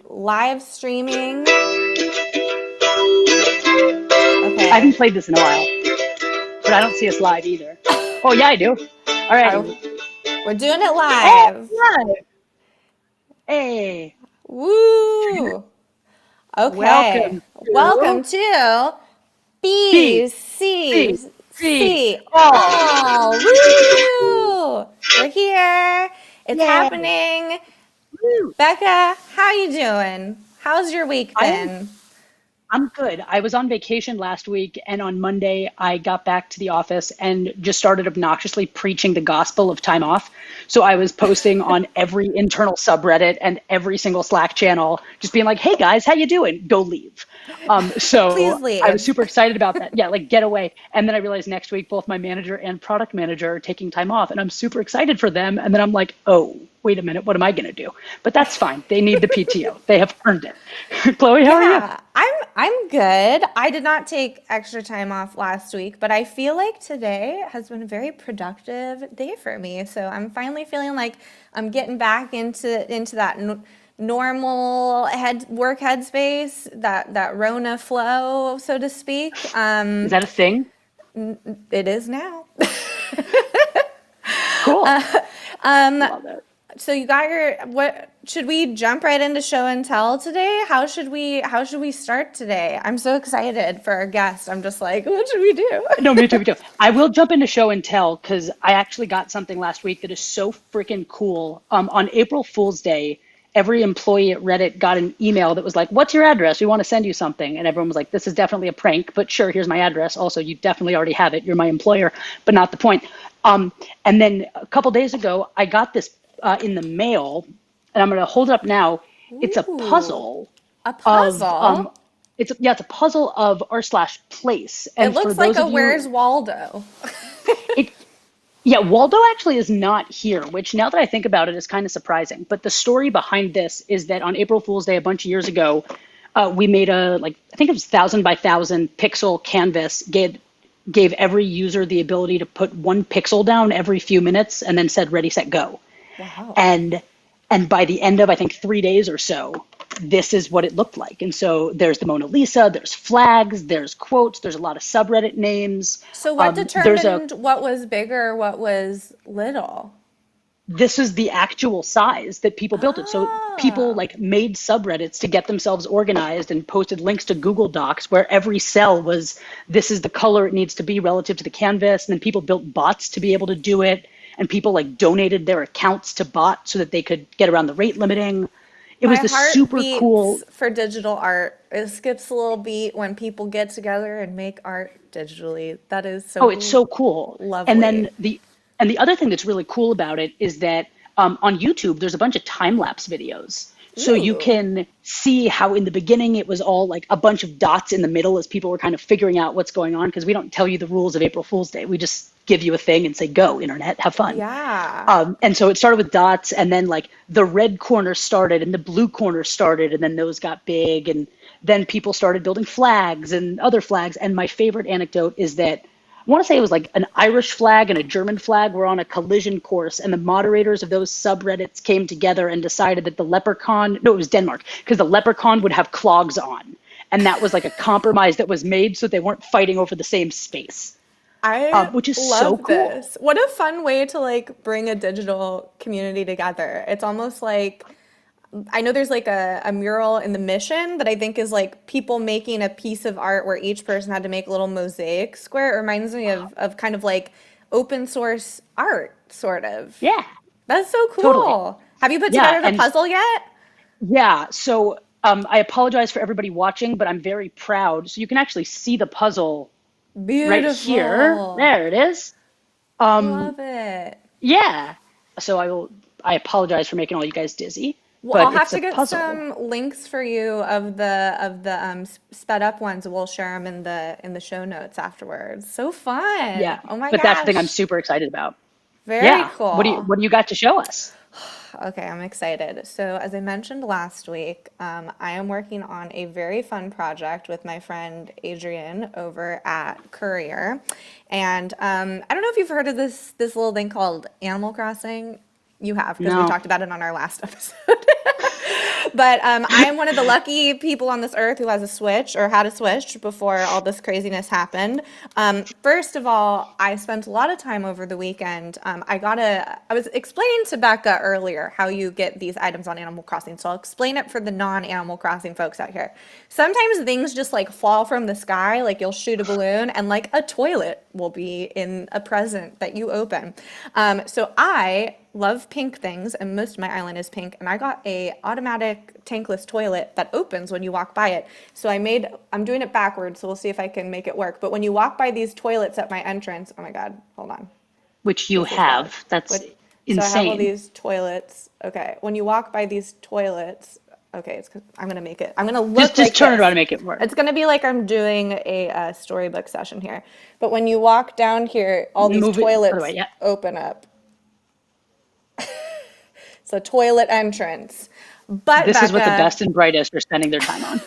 live streaming. I haven't played this in a while, but I don't see us live either. Oh, yeah, I do. All right. We're doing it live. Live. Hey. Woo. Okay. Welcome to BCC. Oh, woo. We're here. It's happening. Woo. Becca, how you doing? How's your week been? I'm good. I was on vacation last week, and on Monday I got back to the office and just started obnoxiously preaching the gospel of time off. So I was posting on every internal subreddit and every single Slack channel, just being like, "Hey guys, how you doing? Go leave." So Please leave. I was super excited about that. Yeah, like get away. And then I realized next week both my manager and product manager are taking time off, and I'm super excited for them. And then I'm like, oh, wait a minute, what am I going to do? But that's fine. They need the PTO. They have earned it. Chloe, how are you? I'm good. I did not take extra time off last week, but I feel like today has been a very productive day for me. So I'm finally feeling like I'm getting back into that normal work headspace, that Rona flow, so to speak. Is that a thing? It is now. Cool. Love it. So you got what should we jump right into show and tell today? How should we start today? I'm so excited for our guest. I'm just like, what should we do? No, me too. I will jump into show and tell because I actually got something last week that is so freaking cool. On April Fool's Day, every employee at Reddit got an email that was like, "What's your address? We want to send you something." And everyone was like, "This is definitely a prank, but sure, here's my address. Also, you definitely already have it. You're my employer, but not the point." And then a couple days ago, I got this in the mail, and I'm going to hold it up now. It's a puzzle. A puzzle? It's a puzzle of r/place. And it looks like a Where's Waldo? Yeah, Waldo actually is not here, which now that I think about it is kind of surprising. But the story behind this is that on April Fool's Day a bunch of years ago, we made I think it was 1,000 by 1,000 pixel canvas, gave every user the ability to put one pixel down every few minutes and then said, "Ready, set, go." Wow. And by the end of, I think, 3 days or so, this is what it looked like. And so there's the Mona Lisa, there's flags, there's quotes, there's a lot of subreddit names. So what determined what was bigger, what was little? This is the actual size that people built it. So people made subreddits to get themselves organized and posted links to Google Docs where every cell was, this is the color it needs to be relative to the canvas. And then people built bots to be able to do it. And people donated their accounts to bots so that they could get around the rate limiting. It was super cool. For digital art, it skips a little beat when people get together and make art digitally. That is so. Oh, it's so cool. Lovely. And then the other thing that's really cool about it is that on YouTube there's a bunch of time lapse videos. So you can see how in the beginning it was all like a bunch of dots in the middle as people were kind of figuring out what's going on, because we don't tell you the rules of April Fool's Day. We just give you a thing and say, "Go, internet, have fun." Yeah. And so it started with dots, and then the red corner started and the blue corner started, and then those got big, and then people started building flags and other flags. And my favorite anecdote is that I want to say it was an Irish flag and a German flag were on a collision course, and the moderators of those subreddits came together and decided that it was Denmark, because the leprechaun would have clogs on. And that was a compromise that was made so they weren't fighting over the same space. Which is love so cool. This. What a fun way to bring a digital community together. It's almost like, I know there's a mural in the Mission that I think is people making a piece of art where each person had to make a little mosaic square. It reminds me of kind of open source art, sort of. Yeah. That's so cool. Totally. Have you put together the puzzle yet? Yeah. So I apologize for everybody watching, but I'm very proud. So you can actually see the puzzle right here. There it is. Love it. Yeah. So I apologize for making all you guys dizzy. Well, I'll have to get some links for you of the sped up ones. We'll share them in the show notes afterwards. So fun! Yeah. Oh my gosh. But that's the thing I'm super excited about. Very cool. What do you got to show us? Okay, I'm excited. So as I mentioned last week, I am working on a very fun project with my friend Adrian over at Courier, and I don't know if you've heard of this little thing called Animal Crossing. You have, because we talked about it on our last episode. But I am one of the lucky people on this earth who has a Switch or had a Switch before all this craziness happened. First of all, I spent a lot of time over the weekend. I was explaining to Becca earlier how you get these items on Animal Crossing. So I'll explain it for the non-Animal Crossing folks out here. Sometimes things just like fall from the sky, like you'll shoot a balloon and like a toilet will be in a present that you open. So I love pink things, and most of my island is pink, and I got a automatic tankless toilet that opens when you walk by it. So I'm doing it backwards, so we'll see if I can make it work. But when you walk by these toilets at my entrance, oh my God, hold on. Which you This is bad. have. That's So I have all insane. these toilets. Okay, when you walk by these toilets, okay, I'm gonna make it. I'm gonna look Just like turn it this. around and make it work. It's gonna be like I'm doing a storybook session here. But when you walk down here, all these Move it other toilets way. Yeah. open up. So toilet entrance. But This is what the Becca, best and brightest are spending their time on.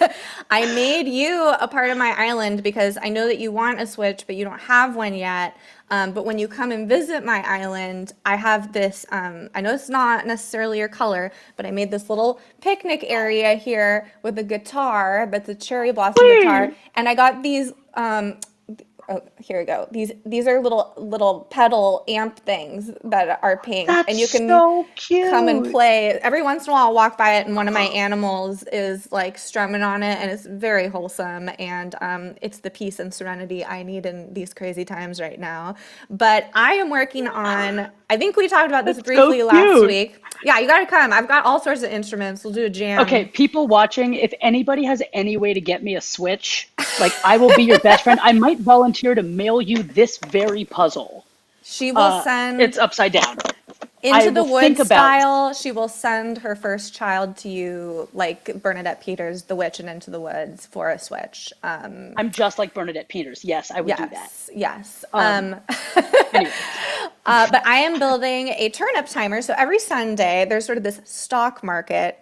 I made you a part of my island because I know that you want a Switch, but you don't have one yet. But when you come and visit my island, I have this, I know it's not necessarily your color, but I made this little picnic area here with a guitar, that's a cherry blossom guitar. And I got these, oh, here we go. These are little pedal amp things that are pink, and That's you can so come and cute. play. Every once in a while, I'll walk by it, and one of my animals is like strumming on it, and it's very wholesome. And it's the peace and serenity I need in these crazy times right now. But I am working on. I think we talked about this That's so briefly last cute. week. Yeah, you got to come. I've got all sorts of instruments. We'll do a Okay, jam. people watching, if anybody has any way to get me a Switch, like I will be your best friend. I might volunteer to mail you this very puzzle. She will send. It's upside down. I Into the will think Woods about. style, she will send her first child to you, like Bernadette Peters, The Witch and Into the Woods, for a Switch. I'm just like Bernadette Peters. Yes, I would do that. Yes. Anyway, But I am building a turnip timer. So every Sunday, there's sort of this stock market.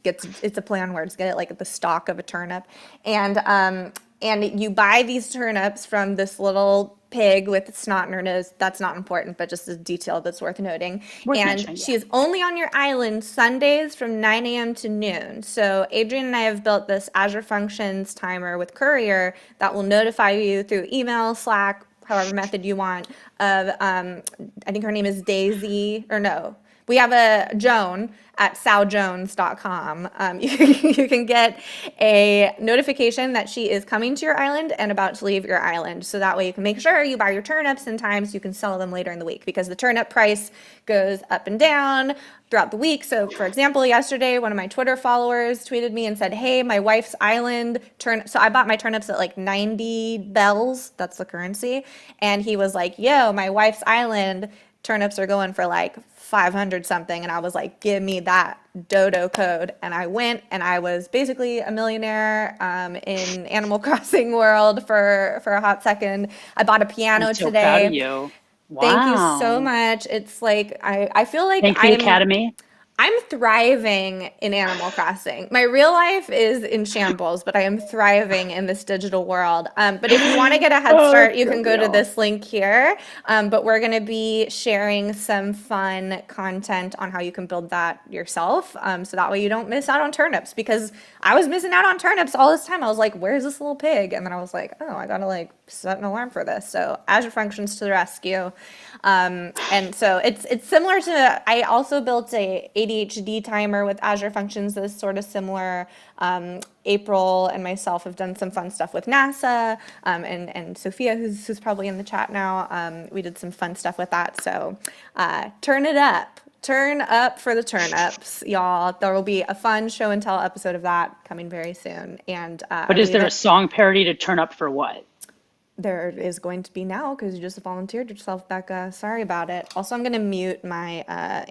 It's a play on words. Get it like the stock of a turnip, and you buy these turnips from this little pig with snot in her nose. That's not important, but just a detail that's worth noting. worth And mentioning. she Yeah. is only on your island Sundays from 9 a.m. to noon. So Adrian and I have built this Azure Functions timer with Courier that will notify you through email, Slack, however method you want, of I think her name is Daisy, or no. We have a Joan at saljones.com. You can get a notification that she is coming to your island and about to leave your island. So that way you can make sure you buy your turnips in time so you can sell them later in the week, because the turnip price goes up and down throughout the week. So for example, yesterday, one of my Twitter followers tweeted me and said, hey, my wife's island so I bought my turnips at like 90 bells. That's the currency. And he was like, yo, my wife's island turnips are going for like 500 something. And I was like, give me that dodo code. And I went, and I was basically a millionaire in Animal Crossing world for a hot second. I bought a piano I'm so proud of today. you. Thank you so Wow. much. It's like I feel like Thank the Academy. I'm thriving in Animal Crossing. My real life is in shambles, but I am thriving in this digital world. But if you want to get a head Oh, start, it's you so can go to real. this link here. But we're going to be sharing some fun content on how you can build that yourself. So that way you don't miss out on turnips, because I was missing out on turnips all this time. I was like, where's this little pig? And then I was like, oh, I got to like set an alarm for this. So Azure Functions to the rescue. And so it's similar to, I also built a ADHD timer with Azure Functions that's sort of similar. April and myself have done some fun stuff with NASA, and Sophia, who's probably in the chat now. We did some fun stuff with that. So turn it up. Turn up for the turnips, y'all. There will be a fun show and tell episode of that coming very soon. And I But is believe there a it. song parody to turn up for what? There is going to be now, because you just volunteered yourself, Becca. Sorry about it. Also, I'm going to mute my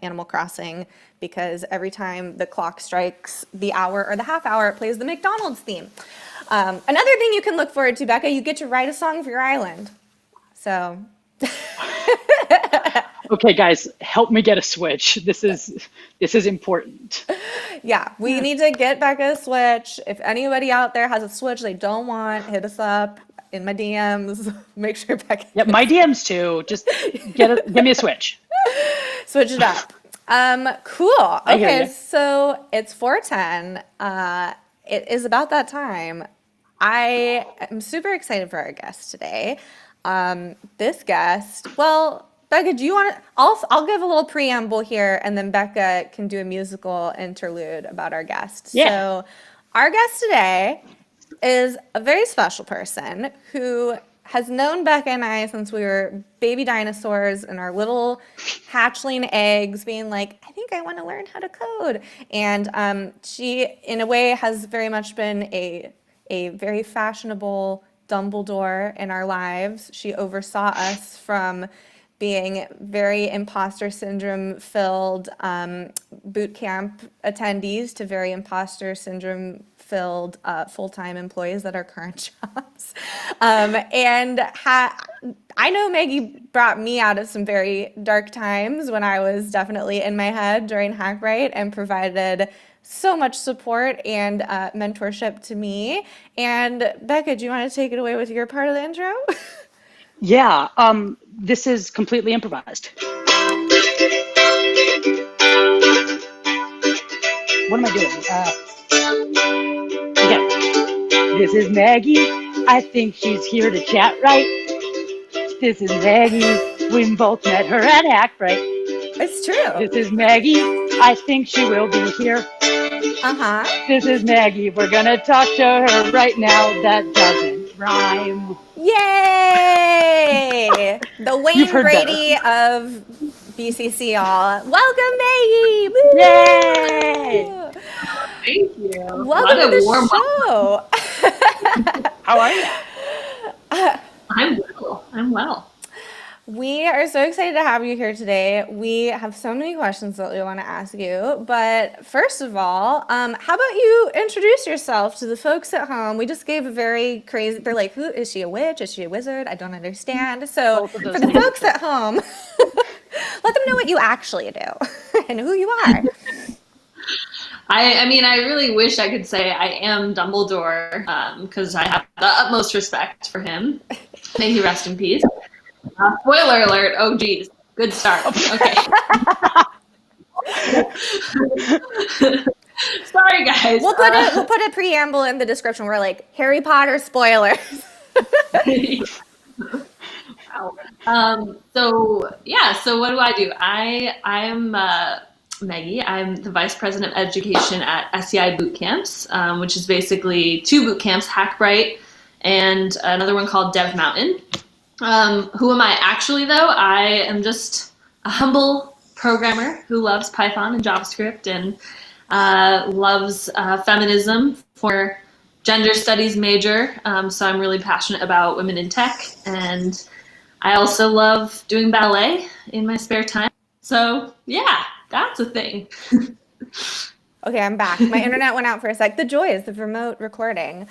Animal Crossing, because every time the clock strikes the hour or the half hour, it plays the McDonald's theme. Another thing you can look forward to, Becca, you get to write a song for your island. So Okay, guys, help me get a Switch. This is important. yeah, we need to get Becca a Switch. If anybody out there has a Switch they don't want, hit us up in my DMs. Make sure Becca Yep, my DMs too. Just give me a Switch. switch it up. Cool. I hear Okay, you. so it's 4:10. It is about that time. I am super excited for our guest today. This guest, well, Becca, do you want to? I'll give a little preamble here, and then Becca can do a musical interlude about our guest. Yeah. So, our guest today is a very special person who has known Becca and I since we were baby dinosaurs and our little hatchling eggs, being like, I think I want to learn how to code. And she, in a way, has very much been a very fashionable Dumbledore in our lives. She oversaw us from being very imposter syndrome filled boot camp attendees to very imposter syndrome filled full-time employees at our current jobs. I know Meggie brought me out of some very dark times when I was definitely in my head during Hackbright and provided so much support and mentorship to me. And Becca, do you want to take it away with your part of the intro? Yeah. This is completely improvised. What am I doing? Okay. This is Maggie. I think she's here to chat, right? This is Maggie. We both met her at Hackbright. It's true. This is Maggie. I think she will be here. Uh-huh. This is Maggie. We're gonna talk to her right now. That doesn't rhyme. Yay! The You've Wayne heard Brady better. of BCC, all. Welcome, Maggie! Yay! Woo! Thank you. Welcome What to a warm the show. How are you? I'm well. I'm well. We are so excited to have you here today. We have so many questions that we want to ask you. But first of all, how about you introduce yourself to the folks at home? We just gave a very crazy, they're like, who is she, a witch? Is she a wizard? I don't understand. So Both of those for the things. folks at home, let them know what you actually do and who you are. I mean, I really wish I could say I am Dumbledore because I have the utmost respect for him. May he rest in peace. Spoiler alert. Oh, geez. Good start. Okay. Sorry, guys. We'll put a preamble in the description. We're like, Harry Potter spoilers. Wow. So what do? I'm Meggie. I'm the Vice President of Education at SEI Bootcamps, which is basically two boot camps, Hackbright and another one called Devmountain. Who am I actually, though? I am just a humble programmer who loves Python and JavaScript and loves feminism, for gender studies major. So I'm really passionate about women in tech, and I also love doing ballet in my spare time. So yeah, that's a thing. Okay, I'm back. My internet went out for a sec. The joys of remote recording.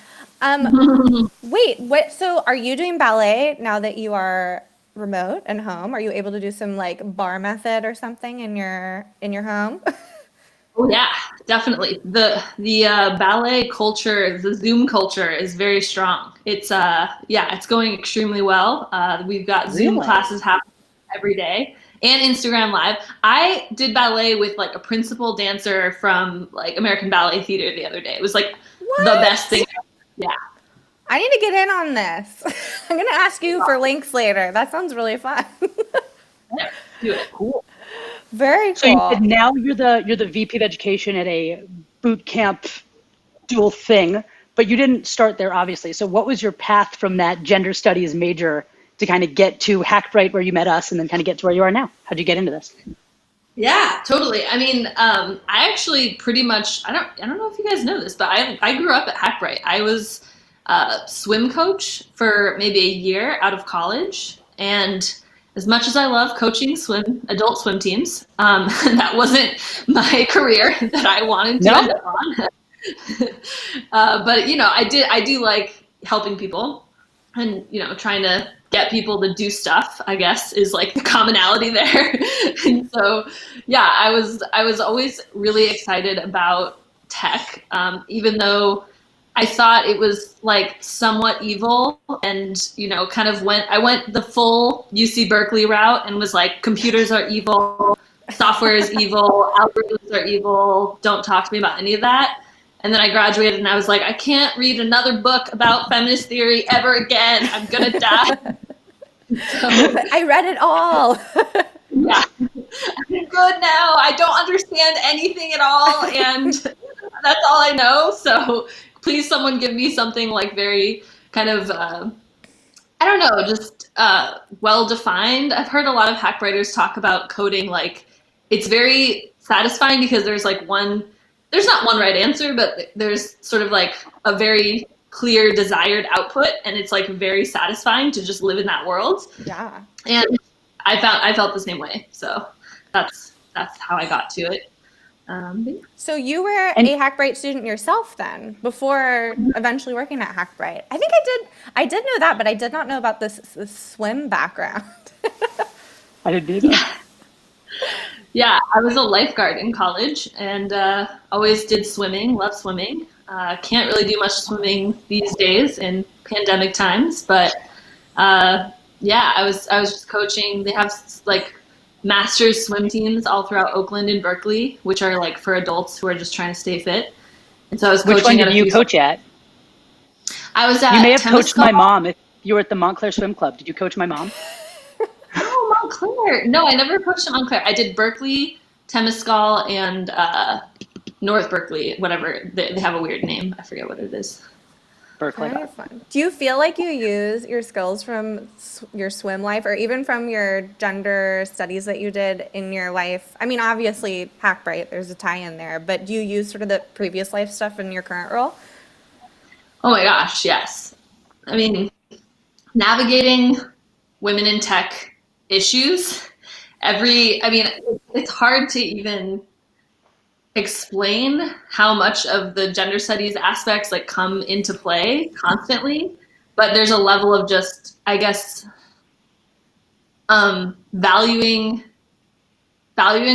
Wait, what? So are you doing ballet now that you are remote and home? Are you able to do some like bar method or something in your home? Oh yeah, definitely. The ballet culture, the Zoom culture is very strong. It's it's going extremely well. We've got Zoom Really? classes happening every day and Instagram Live. I did ballet with like a principal dancer from like American Ballet Theater the other day. It was like the best thing. Yeah. I need to get in on this. I'm gonna ask you for links later. That sounds really fun. Yeah, do it. Cool. Very So cool. now you're the VP of education at a boot camp dual thing, but you didn't start there, obviously. So what was your path from that gender studies major to kind of get to Hackbright, where you met us, and then kind of get to where you are now? How'd you get into this? Yeah, totally. I mean, I actually pretty much, I don't know if you guys know this, but I grew up at Hackbright. I was a swim coach for maybe a year out of college. And as much as I love coaching adult swim teams, that wasn't my career that I wanted to end up on. But I do like helping people, and trying to get people to do stuff, I guess, is like the commonality there. And so yeah, I was always really excited about tech, even though I thought it was like somewhat evil, and I went the full UC Berkeley route and was like, computers are evil, software is evil, algorithms are evil, don't talk to me about any of that. And then I graduated and I was like, I can't read another book about feminist theory ever again. I'm going to die. So, I read it all. yeah, I'm good now. I don't understand anything at all. And that's all I know. So please, someone give me something like very kind of, I don't know, just well defined. I've heard a lot of hack writers talk about coding like it's very satisfying because there's not one right answer, but there's sort of like a very clear desired output, and it's like very satisfying to just live in that world. Yeah. And I felt the same way. So that's how I got to it. Yeah. So you were a Hackbright student yourself then, before eventually working at Hackbright. I think I did know that, but I did not know about this swim background. I didn't either. Yeah, I was a lifeguard in college and always did swimming, love swimming. Can't really do much swimming these days in pandemic times, but yeah, I was just coaching. They have like masters swim teams all throughout Oakland and Berkeley, which are like for adults who are just trying to stay fit. And so I was coaching. Which one did you coach at? I was at You may have Temescal. coached my mom if you were at the Montclair Swim Club. Did you coach my mom? Oh, Montclair. No, I never coached at Montclair. I did Berkeley, Temescal, and North Berkeley, whatever. They have a weird name. I forget what it is. Berkeley. Very fun. Do you feel like you use your skills from your swim life or even from your gender studies that you did in your life? I mean, obviously, Hackbright, there's a tie-in there, but do you use sort of the previous life stuff in your current role? Oh my gosh, yes. I mean, navigating women in tech issues, it's hard to even explain how much of the gender studies aspects like come into play constantly, but there's a level of just, I guess, valuing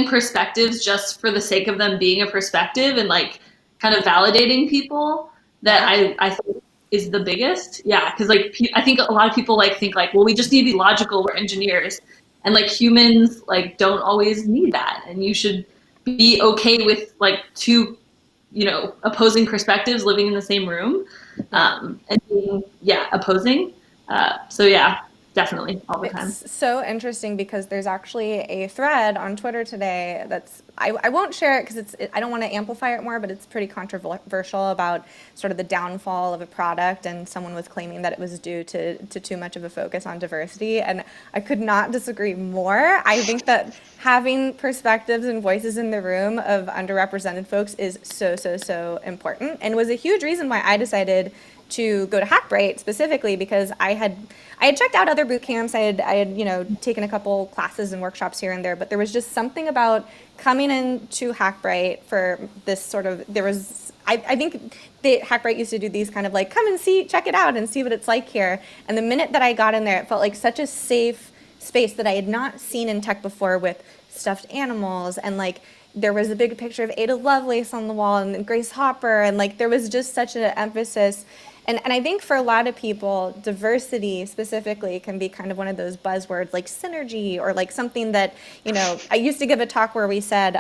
perspectives just for the sake of them being a perspective and like kind of validating people that I think is the biggest. Yeah, because like I think a lot of people like think like, well, we just need to be logical, we're engineers, and like humans like don't always need that, and you should be okay with like two, opposing perspectives living in the same room, and being, opposing. So yeah, definitely all the time. It's so interesting because there's actually a thread on Twitter today that's, I won't share it because I don't want to amplify it more, but it's pretty controversial about sort of the downfall of a product, and someone was claiming that it was due to too much of a focus on diversity, and I could not disagree more. I think that having perspectives and voices in the room of underrepresented folks is so important, and was a huge reason why I decided to go to Hackbright specifically, because I had checked out other boot camps. I had taken a couple classes and workshops here and there, but there was just something about coming into Hackbright for this sort of, I think Hackbright used to do these kind of like, come and check it out and see what it's like here. And the minute that I got in there, it felt like such a safe space that I had not seen in tech before, with stuffed animals, and like there was a big picture of Ada Lovelace on the wall and Grace Hopper, and like there was just such an emphasis. And I think for a lot of people, diversity specifically can be kind of one of those buzzwords like synergy, or like something that, I used to give a talk where we said,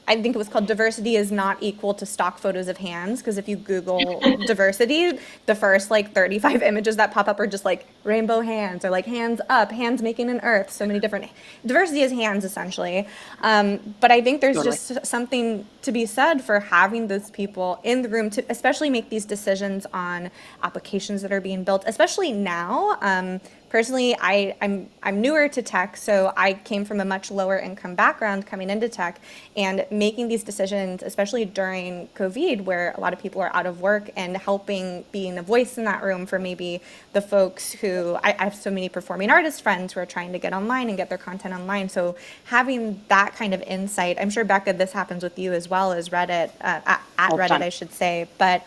I think it was called "Diversity is not equal to stock photos of hands," because if you Google diversity, the first like 35 images that pop up are just like rainbow hands, or like hands up, hands making an earth. So many different, diversity is hands essentially. But I think there's just something to be said for having those people in the room to especially make these decisions on applications that are being built, especially now. Personally, I'm newer to tech, so I came from a much lower income background coming into tech, and making these decisions, especially during COVID, where a lot of people are out of work, and helping being a voice in that room for maybe the folks who, I have so many performing artist friends who are trying to get online and get their content online. So having that kind of insight, I'm sure, Becca, this happens with you as well as Reddit, at Reddit, I should say. But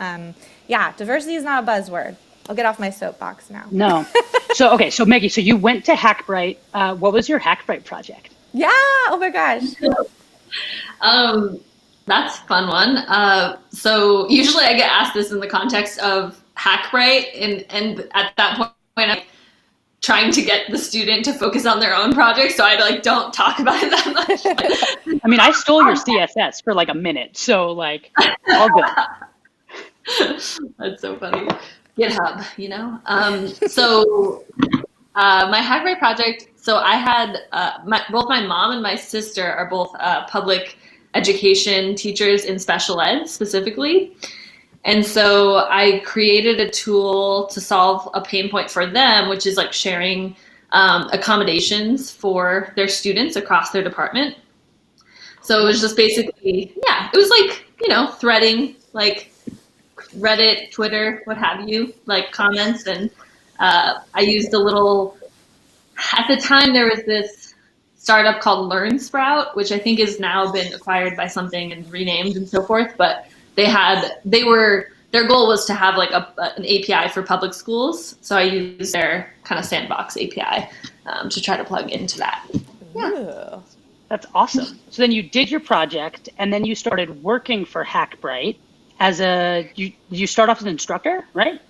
yeah, diversity is not a buzzword. I'll get off my soapbox now. No. So Meggie, so you went to Hackbright. What was your Hackbright project? Yeah. Oh my gosh. That's a fun one. So usually I get asked this in the context of Hackbright, and at that point, trying to get the student to focus on their own project. So I like don't talk about it that much. I mean, I stole your CSS for like a minute, so like all good. That's so funny. GitHub, you know? My Hackbright project, so I had both my mom and my sister are both public education teachers in special ed specifically. And so I created a tool to solve a pain point for them, which is like sharing accommodations for their students across their department. So it was just basically, yeah, it was like, you know, threading, like Reddit, Twitter, what have you, like comments. And I used a little, at the time there was this startup called LearnSprout, which I think has now been acquired by something and renamed and so forth. But their goal was to have like an API for public schools. So I used their kind of sandbox API to try to plug into that. Yeah. That's awesome. So then you did your project and then you started working for Hackbright as you start off as an instructor, right?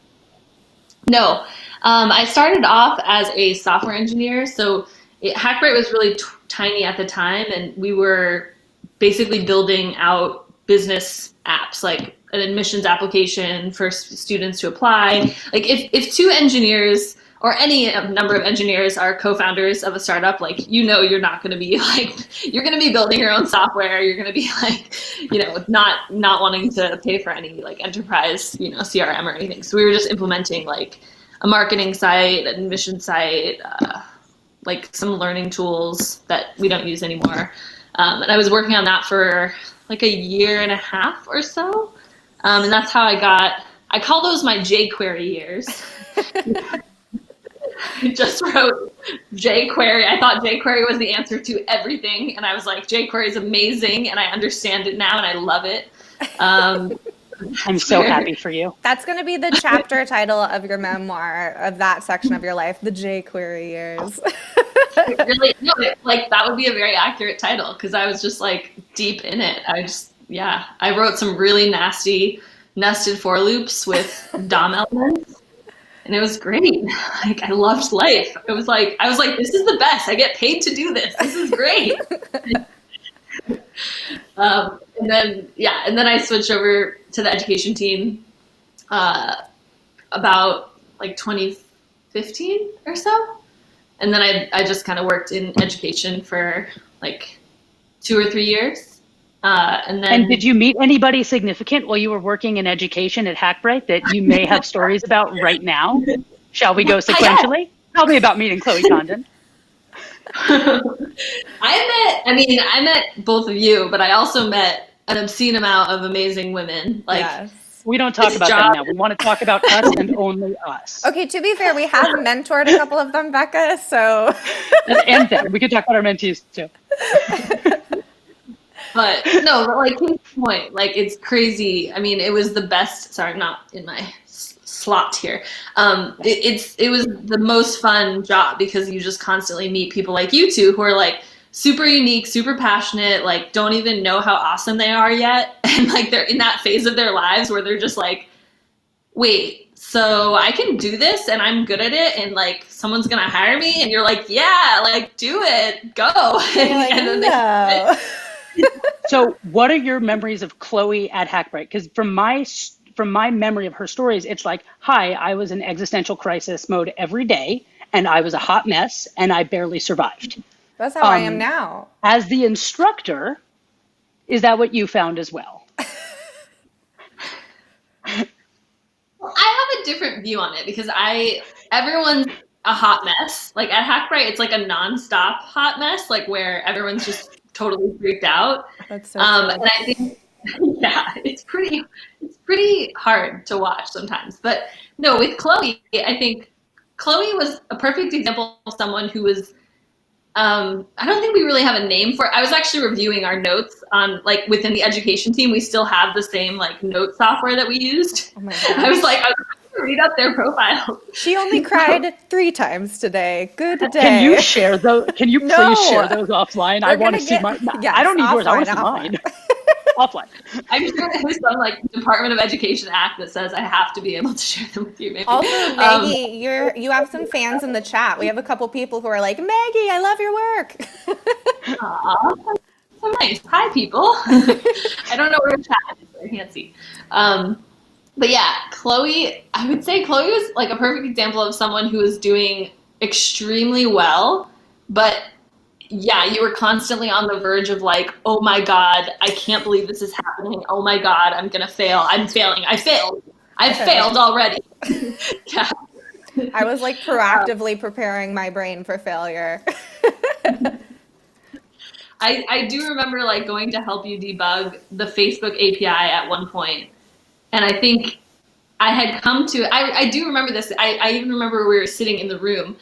No, I started off as a software engineer. So Hackbright was really tiny at the time, and we were basically building out business apps, like an admissions application for students to apply. Like if two engineers or any number of engineers are co-founders of a startup, like, you know, you're not going to be like, you're going to be building your own software. You're going to be like, you know, not wanting to pay for any like enterprise, you know, CRM or anything. So we were just implementing like a marketing site, an admission site, like some learning tools that we don't use anymore. And I was working on that for like a year and a half or so. And that's how I call those my jQuery years. I just wrote jQuery. I thought jQuery was the answer to everything. And I was like, jQuery is amazing. And I understand it now and I love it. I'm so happy for you. That's going to be the chapter title of your memoir, of that section of your life, the jQuery years. Really, no, like that would be a very accurate title because I was just like deep in it. I wrote some really nasty nested for loops with DOM elements. And it was great. Like, I loved life. I was like, this is the best. I get paid to do this. This is great. And then I switched over to the education team about like 2015 or so. And then I just kind of worked in education for like 2 or 3 years. And did you meet anybody significant while you were working in education at Hackbright that you may have stories about right now? Shall we go sequentially? Tell me about meeting Chloe Condon. I met both of you, but I also met an obscene amount of amazing women. Like, Yes. We don't talk about them now. We want to talk about us and only us. Okay, to be fair, we have mentored a couple of them, Becca, so. And them. We could talk about our mentees too. But no, but like, case in point, like, it's crazy. I mean, it was the best. Sorry, not in my slot here. It was the most fun job because you just constantly meet people like you two who are like super unique, super passionate, like don't even know how awesome they are yet. And like they're in that phase of their lives where they're just like, wait, so I can do this and I'm good at it and like someone's gonna hire me, and you're like, yeah, like do it, go. And then no. So what are your memories of Chloe at Hackbright? Because from my memory of her stories, it's like, hi, I was in existential crisis mode every day, and I was a hot mess, and I barely survived. That's how I am now. As the instructor, is that what you found as well? Well, I have a different view on it because everyone's a hot mess. Like at Hackbright, it's like a nonstop hot mess, like where everyone's just totally freaked out. That's so and I think, yeah, it's pretty hard to watch sometimes. But no, with Chloe, I think Chloe was a perfect example of someone who was, I don't think we really have a name for it. I was actually reviewing our notes on, like, within the education team, we still have the same, like, note software that we used. Oh my gosh. I was going to read up their profile. She only cried 3 times today. Good day. Can you share those? Can you please share those offline? I want to see Yes, I don't need yours. I want to see offline. mine. offline. I'm sure there's some like Department of Education act that says I have to be able to share them with you. Maybe. Also, Maggie, you have some fans in the chat. We have a couple people who are like, Maggie, I love your work. Aw, so nice. Hi, people. I don't know where to chat is, so I can't see. But yeah, Chloe, I would say Chloe was like a perfect example of someone who was doing extremely well, but yeah, you were constantly on the verge of like, oh my God, I can't believe this is happening. Oh my God, I'm gonna fail. I'm failing. I failed. I've failed already. Yeah. I was like proactively preparing my brain for failure. I do remember like going to help you debug the Facebook API at one point, and I think I had come to, I do remember this. I even remember we were sitting in the room.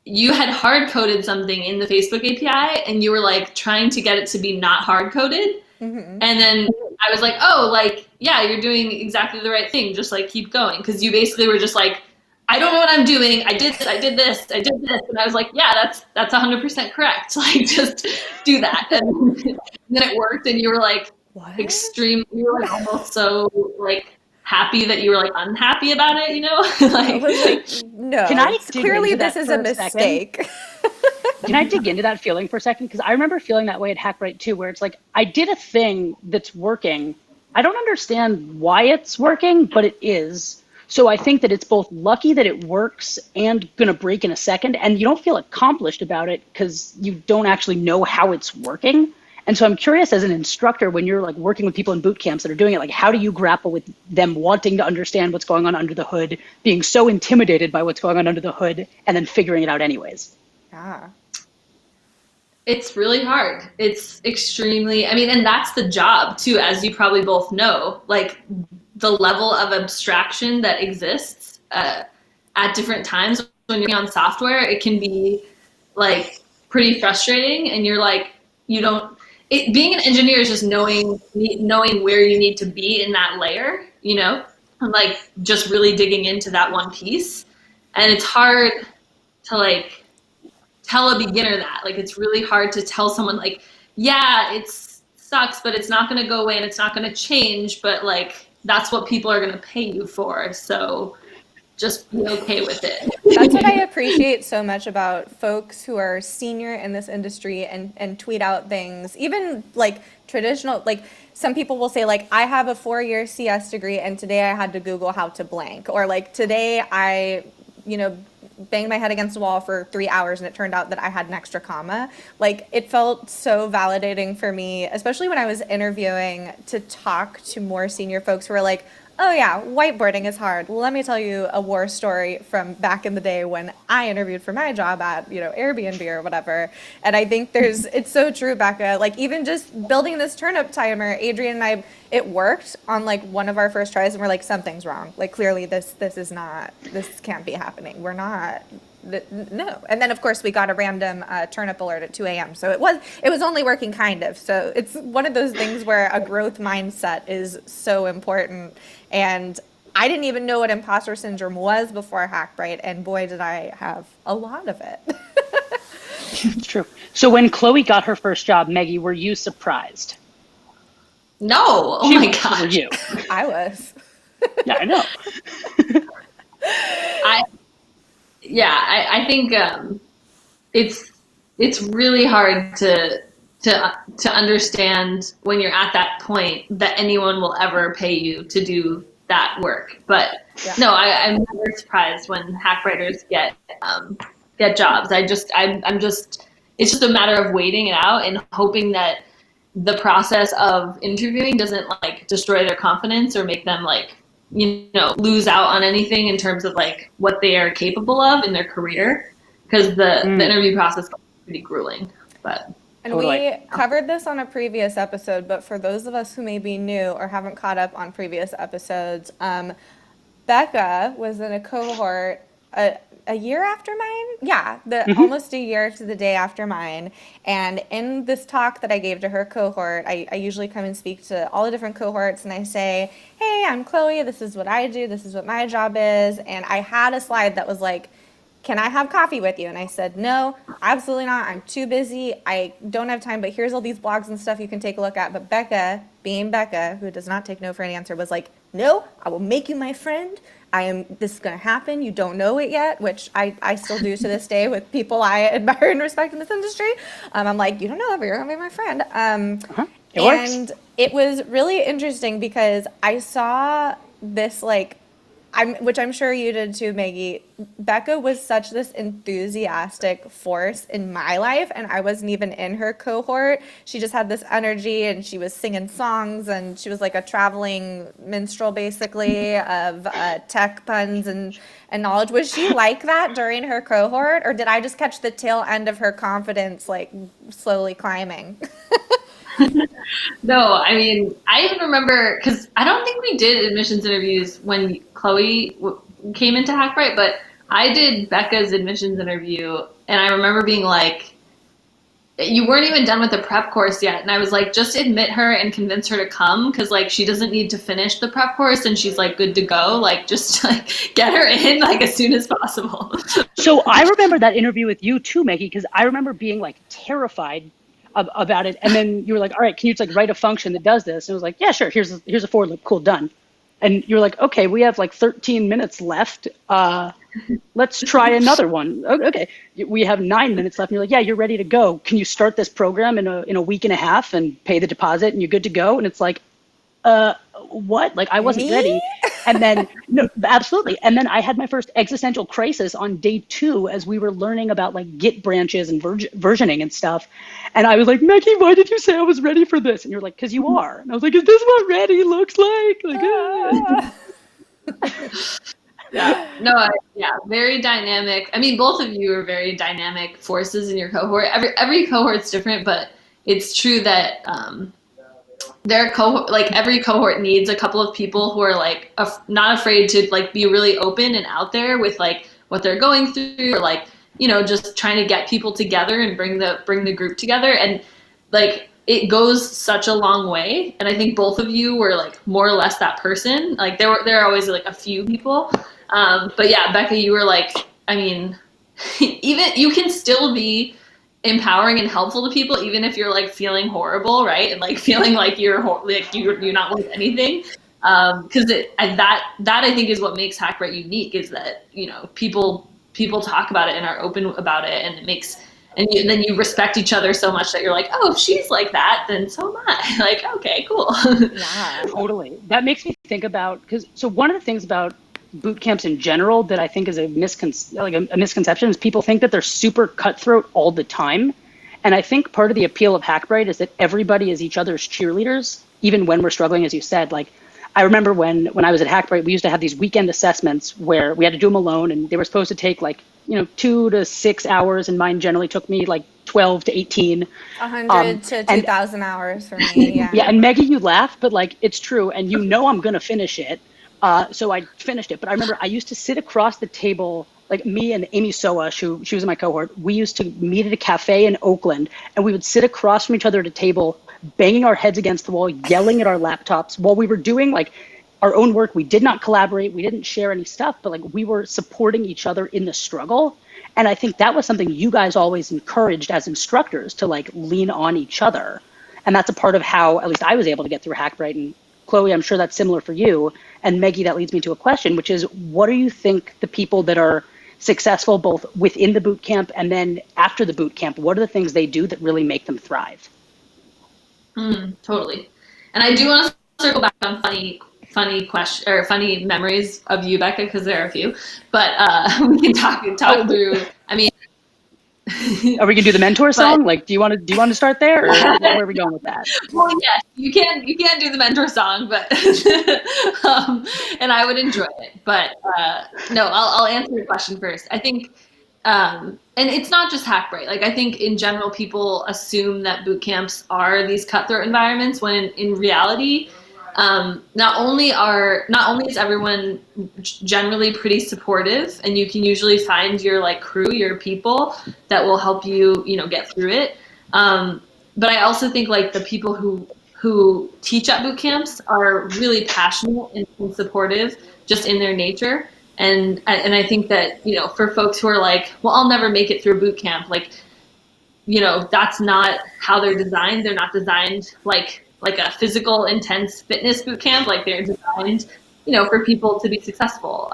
You had hard coded something in the Facebook API and you were like trying to get it to be not hard coded. And then I was like, oh, like, yeah, you're doing exactly the right thing. Just like keep going. Cause you basically were just like, I don't know what I'm doing. I did this. And I was like, yeah, that's 100% correct. Like just do that. And then it worked and you were like What? you were like almost so like happy that you were like unhappy about it, you know? I was like, no, Can I dig clearly into this that is for a a second? mistake. Can I dig into that feeling for a second? Because I remember feeling that way at Hackbright too, where it's like, I did a thing that's working. I don't understand why it's working, but it is. So I think that it's both lucky that it works and going to break in a second. And you don't feel accomplished about it because you don't actually know how it's working. And so I'm curious as an instructor, when you're like working with people in boot camps that are doing it, like how do you grapple with them wanting to understand what's going on under the hood, being so intimidated by what's going on under the hood, and then figuring it out anyways? Yeah. It's really hard. It's extremely, I mean, and that's the job too, as you probably both know, like the level of abstraction that exists at different times when you're on software, it can be like pretty frustrating and you're like, you don't, being an engineer is just knowing where you need to be in that layer, you know, and like just really digging into that one piece. And it's hard to like tell a beginner that. Like it's really hard to tell someone like, yeah, it sucks, but it's not going to go away and it's not going to change, but like that's what people are going to pay you for. So just be okay with it. That's what I appreciate so much about folks who are senior in this industry and tweet out things, even like traditional, like some people will say like, I have a 4-year CS degree and today I had to Google how to blank, or like today I, banged my head against the wall for 3 hours and it turned out that I had an extra comma. Like it felt so validating for me, especially when I was interviewing, to talk to more senior folks who were like, oh yeah, whiteboarding is hard. Well, let me tell you a war story from back in the day when I interviewed for my job at, Airbnb or whatever. And I think it's so true, Becca. Like even just building this turnip timer, Adrian and I, it worked on like one of our first tries and we're like, something's wrong. Like clearly this can't be happening. We're not. No. And then of course we got a random turnip alert at 2 a.m. So it was only working kind of. So it's one of those things where a growth mindset is so important. And I didn't even know what imposter syndrome was before Hackbright, and boy did I have a lot of it. It's true. So when Chloe got her first job, Meggie, were you surprised? No. Oh my gosh. Were you? I was. Yeah, I know. I think it's really hard to understand when you're at that point that anyone will ever pay you to do that work. But yeah. No, I'm never surprised when Hackwriters get jobs. It's just a matter of waiting it out and hoping that the process of interviewing doesn't like destroy their confidence or make them like, lose out on anything in terms of like what they are capable of in their career, because the interview process is pretty grueling. And we covered this on a previous episode, but for those of us who may be new or haven't caught up on previous episodes, Becca was in a cohort a year after mine. Yeah, almost a year to the day after mine. And in this talk that I gave to her cohort, I usually come and speak to all the different cohorts and I say, hey, I'm Chloe, this is what I do, this is what my job is. And I had a slide that was like, can I have coffee with you? And I said, no, absolutely not. I'm too busy. I don't have time, but here's all these blogs and stuff you can take a look at. But Becca, being Becca, who does not take no for an answer, was like, no, I will make you my friend. This is going to happen. You don't know it yet, which I still do to this day with people I admire and respect in this industry. I'm like, you don't know, but you're going to be my friend. It works. And it was really interesting because I saw this like, which I'm sure you did too, Maggie. Becca was such this enthusiastic force in my life, and I wasn't even in her cohort. She just had this energy, and she was singing songs, and she was like a traveling minstrel, basically, of tech puns and knowledge. Was she like that during her cohort, or did I just catch the tail end of her confidence, like slowly climbing? No, I mean, I even remember, because I don't think we did admissions interviews when Chloe came into Hackbright, but I did Becca's admissions interview, and I remember being like, you weren't even done with the prep course yet. And I was like, just admit her and convince her to come, because like she doesn't need to finish the prep course and she's like good to go. Like just like get her in like as soon as possible. So I remember that interview with you too, Maggie, because I remember being like terrified about it. And then you were like, all right, can you just like write a function that does this? And I was like, yeah, sure. Here's a for loop. Cool, done. And you were like, okay, we have like 13 minutes left. Let's try another one. Okay, we have 9 minutes left. And you're like, yeah, you're ready to go. Can you start this program in a week and a half and pay the deposit and you're good to go? And it's like, what? Like I wasn't ready. And then, no, absolutely. And then I had my first existential crisis on day 2 as we were learning about like Git branches and versioning and stuff. And I was like, Maggie, why did you say I was ready for this? And you're like, because you are. And I was like, is this what ready looks like? Yeah, no, yeah, very dynamic. I mean, both of you are very dynamic forces in your cohort. Every cohort's different, but it's true that like every cohort needs a couple of people who are like not afraid to like be really open and out there with like what they're going through, or like, you know, just trying to get people together and bring the group together. And like it goes such a long way. And I think both of you were like more or less that person. Like there are always like a few people. But yeah, Becca, you were like, I mean, even you can still be empowering and helpful to people, even if you're like feeling horrible, right? And like feeling like you're not worth anything. Because that I think is what makes Hackbright unique, is that, you know, people talk about it and are open about it, and it makes, and then you respect each other so much that you're like, oh, if she's like that, then so am I. Like, okay, cool. Yeah, totally. That makes me think about, so one of the things about boot camps in general that I think is a misconception is people think that they're super cutthroat all the time. And I think part of the appeal of Hackbright is that everybody is each other's cheerleaders, even when we're struggling, as you said. Like, I remember when I was at Hackbright, we used to have these weekend assessments where we had to do them alone, and they were supposed to take like, 2 to 6 hours, and mine generally took me like 12 to 18. 100 to 2,000 hours for me, yeah. Yeah, and Meggie, you laugh, but like it's true, and I'm going to finish it. So I finished it. But I remember I used to sit across the table, like me and Amy Soa, she was in my cohort. We used to meet at a cafe in Oakland, and we would sit across from each other at a table, banging our heads against the wall, yelling at our laptops while we were doing like our own work. We did not collaborate. We didn't share any stuff, but like we were supporting each other in the struggle. And I think that was something you guys always encouraged as instructors, to like lean on each other. And that's a part of how at least I was able to get through Hackbright. And Chloe, I'm sure that's similar for you. And Meggie, that leads me to a question, which is, what do you think the people that are successful both within the boot camp and then after the boot camp, what are the things they do that really make them thrive? Totally. And I do want to circle back on funny question or funny memories of you, Becca, because there are a few. But we can talk through. I mean, are we gonna do the mentor song? Like, do you want to start there, or where are we going with that? Well, yes, you can do the mentor song, but and I would enjoy it. But no, I'll answer your question first. I think, and it's not just Hackbright. Like, I think in general, people assume that boot camps are these cutthroat environments, when in reality, not only is everyone generally pretty supportive, and you can usually find your like crew, your people that will help you, get through it. But I also think like the people who teach at boot camps are really passionate and supportive just in their nature. And I think that, you know, for folks who are like, well, I'll never make it through boot camp, like, you know, that's not how they're designed. They're not designed like a physical, intense fitness boot camp. Like they're designed, you know, for people to be successful.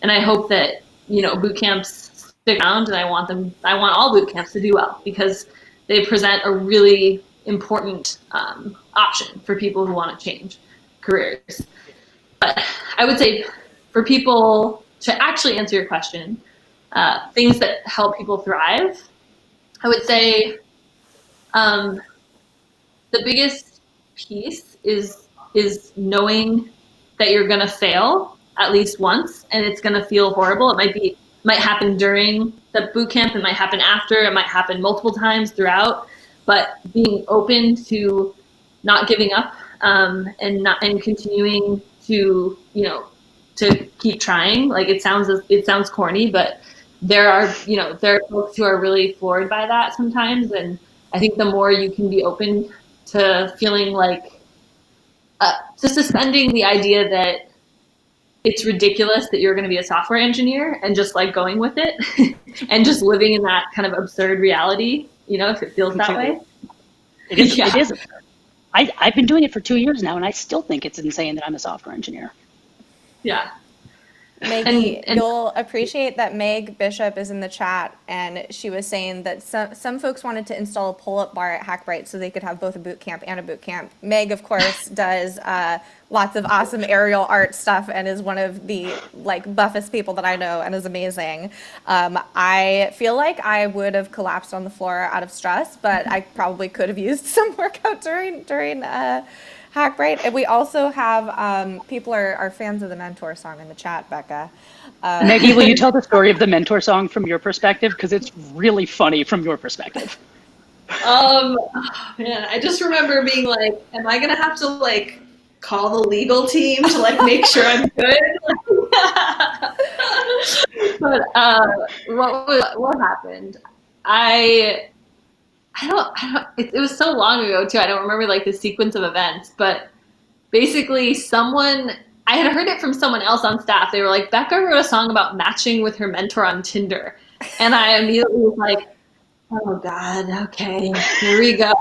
And I hope that, you know, boot camps stick around, and I want all boot camps to do well, because they present a really important option for people who want to change careers. But I would say for people, to actually answer your question, things that help people thrive, I would say the biggest piece is knowing that you're going to fail at least once, and it's going to feel horrible. It might happen during the boot camp, it might happen after, it might happen multiple times throughout, but being open to not giving up, and continuing to, you know, to keep trying. Like it sounds corny, but there are folks who are really floored by that sometimes, and I think the more you can be open to feeling like to suspending the idea that it's ridiculous that you're going to be a software engineer, and just like going with it and just living in that kind of absurd reality, you know, if it feels that way. It is. Yeah. It is. I've been doing it for 2 years now, and I still think it's insane that I'm a software engineer. Yeah. Maggie, you'll appreciate that Meg Bishop is in the chat, and she was saying that some folks wanted to install a pull-up bar at Hackbright so they could have both a boot camp and a boot camp. Meg, of course, does lots of awesome aerial art stuff and is one of the like buffest people that I know and is amazing. I feel like I would have collapsed on the floor out of stress, but I probably could have used some workout during Hackbright. And we also have people are fans of the Mentor song in the chat, Becca. Maggie, will you tell the story of the Mentor song from your perspective? Because it's really funny from your perspective. Oh, man, I just remember being like, am I gonna have to like call the legal team to like make sure I'm good? But what happened? I don't, it was so long ago too. I don't remember like the sequence of events, but basically I had heard it from someone else on staff. They were like, Becca wrote a song about matching with her mentor on Tinder. And I immediately was like, oh God, okay, here we go.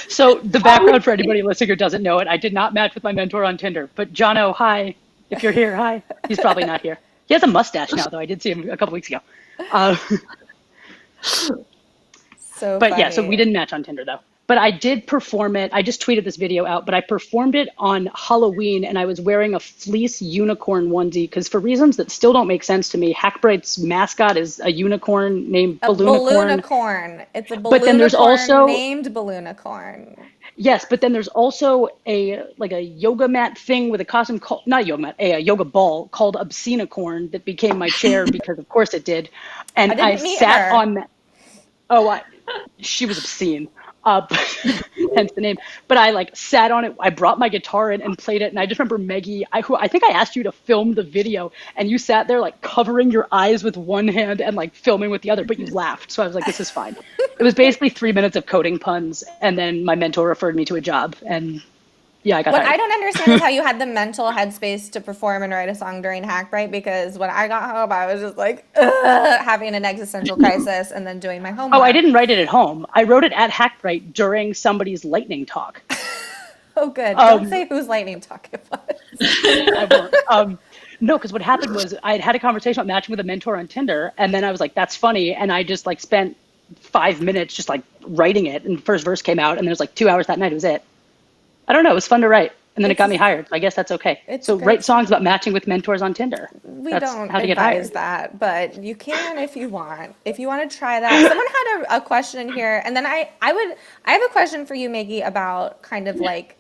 So the background for anybody listening who doesn't know it, I did not match with my mentor on Tinder, but Jono, hi, if you're here, hi. He's probably not here. He has a mustache now, though. I did see him a couple weeks ago. So but funny. yeah, so we didn't match on Tinder though. But I did perform it. I just tweeted this video out, but I performed it on Halloween, and I was wearing a fleece unicorn onesie because for reasons that still don't make sense to me, Hackbright's mascot is a unicorn named Balloonicorn. Balloonicorn. It's a But then there's also named Balloonicorn. Yes, but then there's also a yoga mat thing with a costume called, not a yoga mat, a yoga ball called Obscenicorn that became my chair because of course it did. And I sat on that. Oh, she was obscene. Hence the name. But I like sat on it. I brought my guitar in and played it. And I just remember Maggie, who I think I asked you to film the video, and you sat there like covering your eyes with one hand and like filming with the other, but you laughed. So I was like, this is fine. It was basically 3 minutes of coding puns, and then my mentor referred me to a job, and yeah, I got hired. What I don't understand is how you had the mental headspace to perform and write a song during Hackbright, because when I got home, I was just like having an existential crisis and then doing my homework. Oh, I didn't write it at home. I wrote it at Hackbright during somebody's lightning talk. Oh, good. Don't say whose lightning talk it was. I won't. No, because what happened was I had a conversation about matching with a mentor on Tinder, and then I was like, that's funny. And I just like spent 5 minutes just like writing it, and the first verse came out, and there was like 2 hours that night. It was it. I don't know. It was fun to write. And then it got me hired. I guess that's okay. So write songs about matching with mentors on Tinder. That's don't how to get hired. That, but you can if you want. If you want to try that. Someone had a question in here, and then I have a question for you, Maggie, about kind of like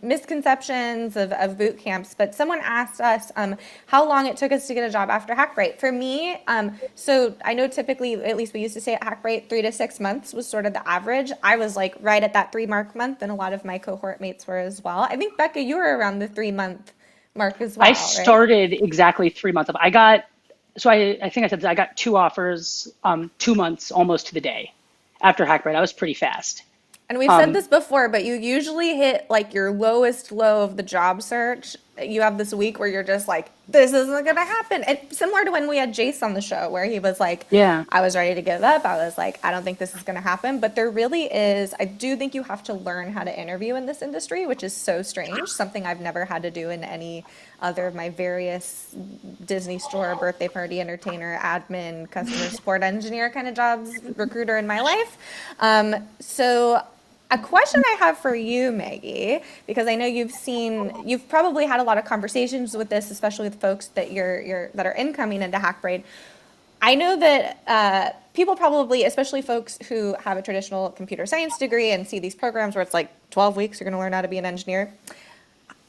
misconceptions of boot camps. But someone asked us how long it took us to get a job after Hackbright. For me, so I know typically, at least we used to say at Hackbright, 3 to 6 months was sort of the average. I was like right at that 3-mark month, and a lot of my cohort mates were as well. I think Becca, you were around the 3-month mark as well. I started exactly 3 months up. I think I said this, I got 2 offers 2 months almost to the day after Hackbright. I was pretty fast. And we've said this before, but you usually hit like your lowest low of the job search you have this week where you're just like, this isn't going to happen. And similar to when we had Jace on the show, where he was like, Yeah. I was ready to give up. I was like, I don't think this is going to happen. But there really is, I do think you have to learn how to interview in this industry, which is so strange, something I've never had to do in any other of my various Disney store, birthday party entertainer, admin, customer support engineer kind of jobs, recruiter in my life. So a question I have for you, Meggie, because I know you've probably had a lot of conversations with this, especially with folks that that are incoming into Hackbright. I know that people probably, especially folks who have a traditional computer science degree and see these programs where it's like 12 weeks, you're going to learn how to be an engineer.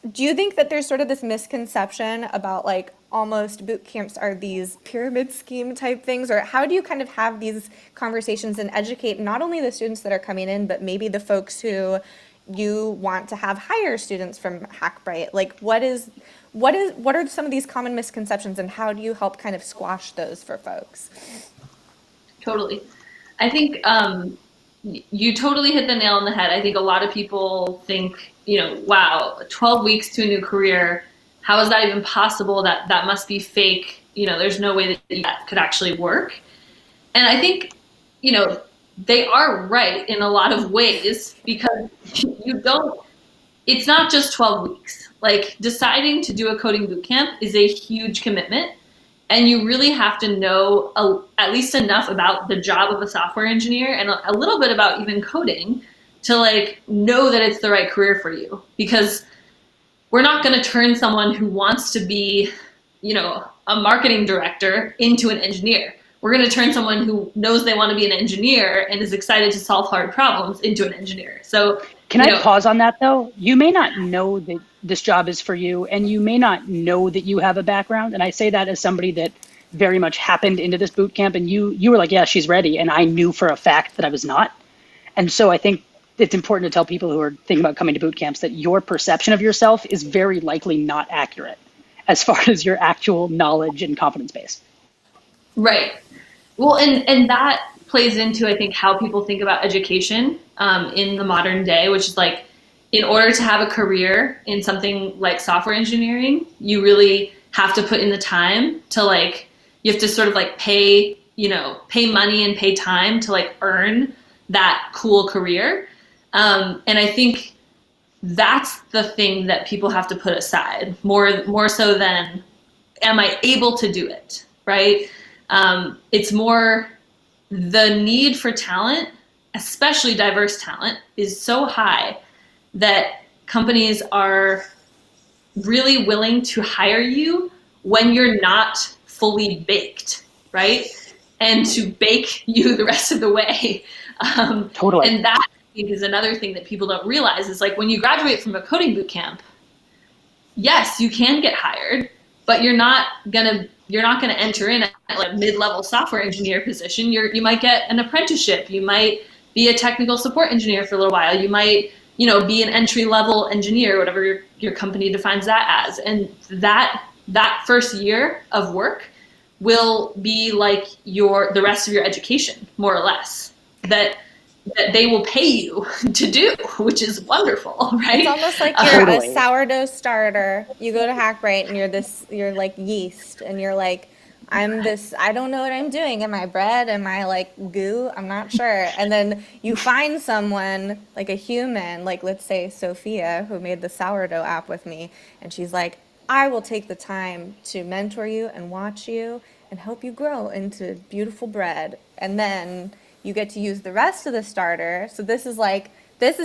Do you think that there's sort of this misconception about like almost boot camps are these pyramid scheme type things, or how do you kind of have these conversations and educate not only the students that are coming in, but maybe the folks who you want to have hire students from Hackbright? Like what are some of these common misconceptions, and how do you help kind of squash those for folks? Totally. I think you totally hit the nail on the head. I think a lot of people think, wow, 12 weeks to a new career, how is that even possible? That must be fake. There's no way that could actually work. And I think, they are right in a lot of ways, because it's not just 12 weeks. Like, deciding to do a coding bootcamp is a huge commitment. And you really have to know at least enough about the job of a software engineer and a little bit about even coding to like know that it's the right career for you. Because we're not going to turn someone who wants to be, a marketing director into an engineer. We're going to turn someone who knows they want to be an engineer and is excited to solve hard problems into an engineer. So can I pause on that though? You may not know that this job is for you, and you may not know that you have a background. And I say that as somebody that very much happened into this boot camp, and you were like, yeah, she's ready. And I knew for a fact that I was not. And so I think it's important to tell people who are thinking about coming to boot camps that your perception of yourself is very likely not accurate as far as your actual knowledge and confidence base. Right. Well, and that plays into, I think, how people think about education in the modern day, which is like, in order to have a career in something like software engineering, you really have to put in the time to like, you have to sort of like pay money and pay time to like earn that cool career. And I think that's the thing that people have to put aside more so than, am I able to do it? Right. It's more the need for talent, especially diverse talent, is so high that companies are really willing to hire you when you're not fully baked, right? And to bake you the rest of the way. Totally. And that, I think, is another thing that people don't realize is like, when you graduate from a coding bootcamp, yes, you can get hired, but you're not gonna enter in at like a mid-level software engineer position. You might get an apprenticeship. You might be a technical support engineer for a little while. You might be an entry-level engineer, whatever your company defines that as. And that first year of work will be like the rest of your education, more or less, that they will pay you to do, which is wonderful, right? It's almost like you're a sourdough starter. You go to Hackbright and you're like yeast, and you're like, I don't know what I'm doing. Am I bread? Am I like goo? I'm not sure. And then you find someone, like a human, like let's say Sophia, who made the sourdough app with me, and she's like, I will take the time to mentor you and watch you and help you grow into beautiful bread. And then you get to use the rest of the starter. So this is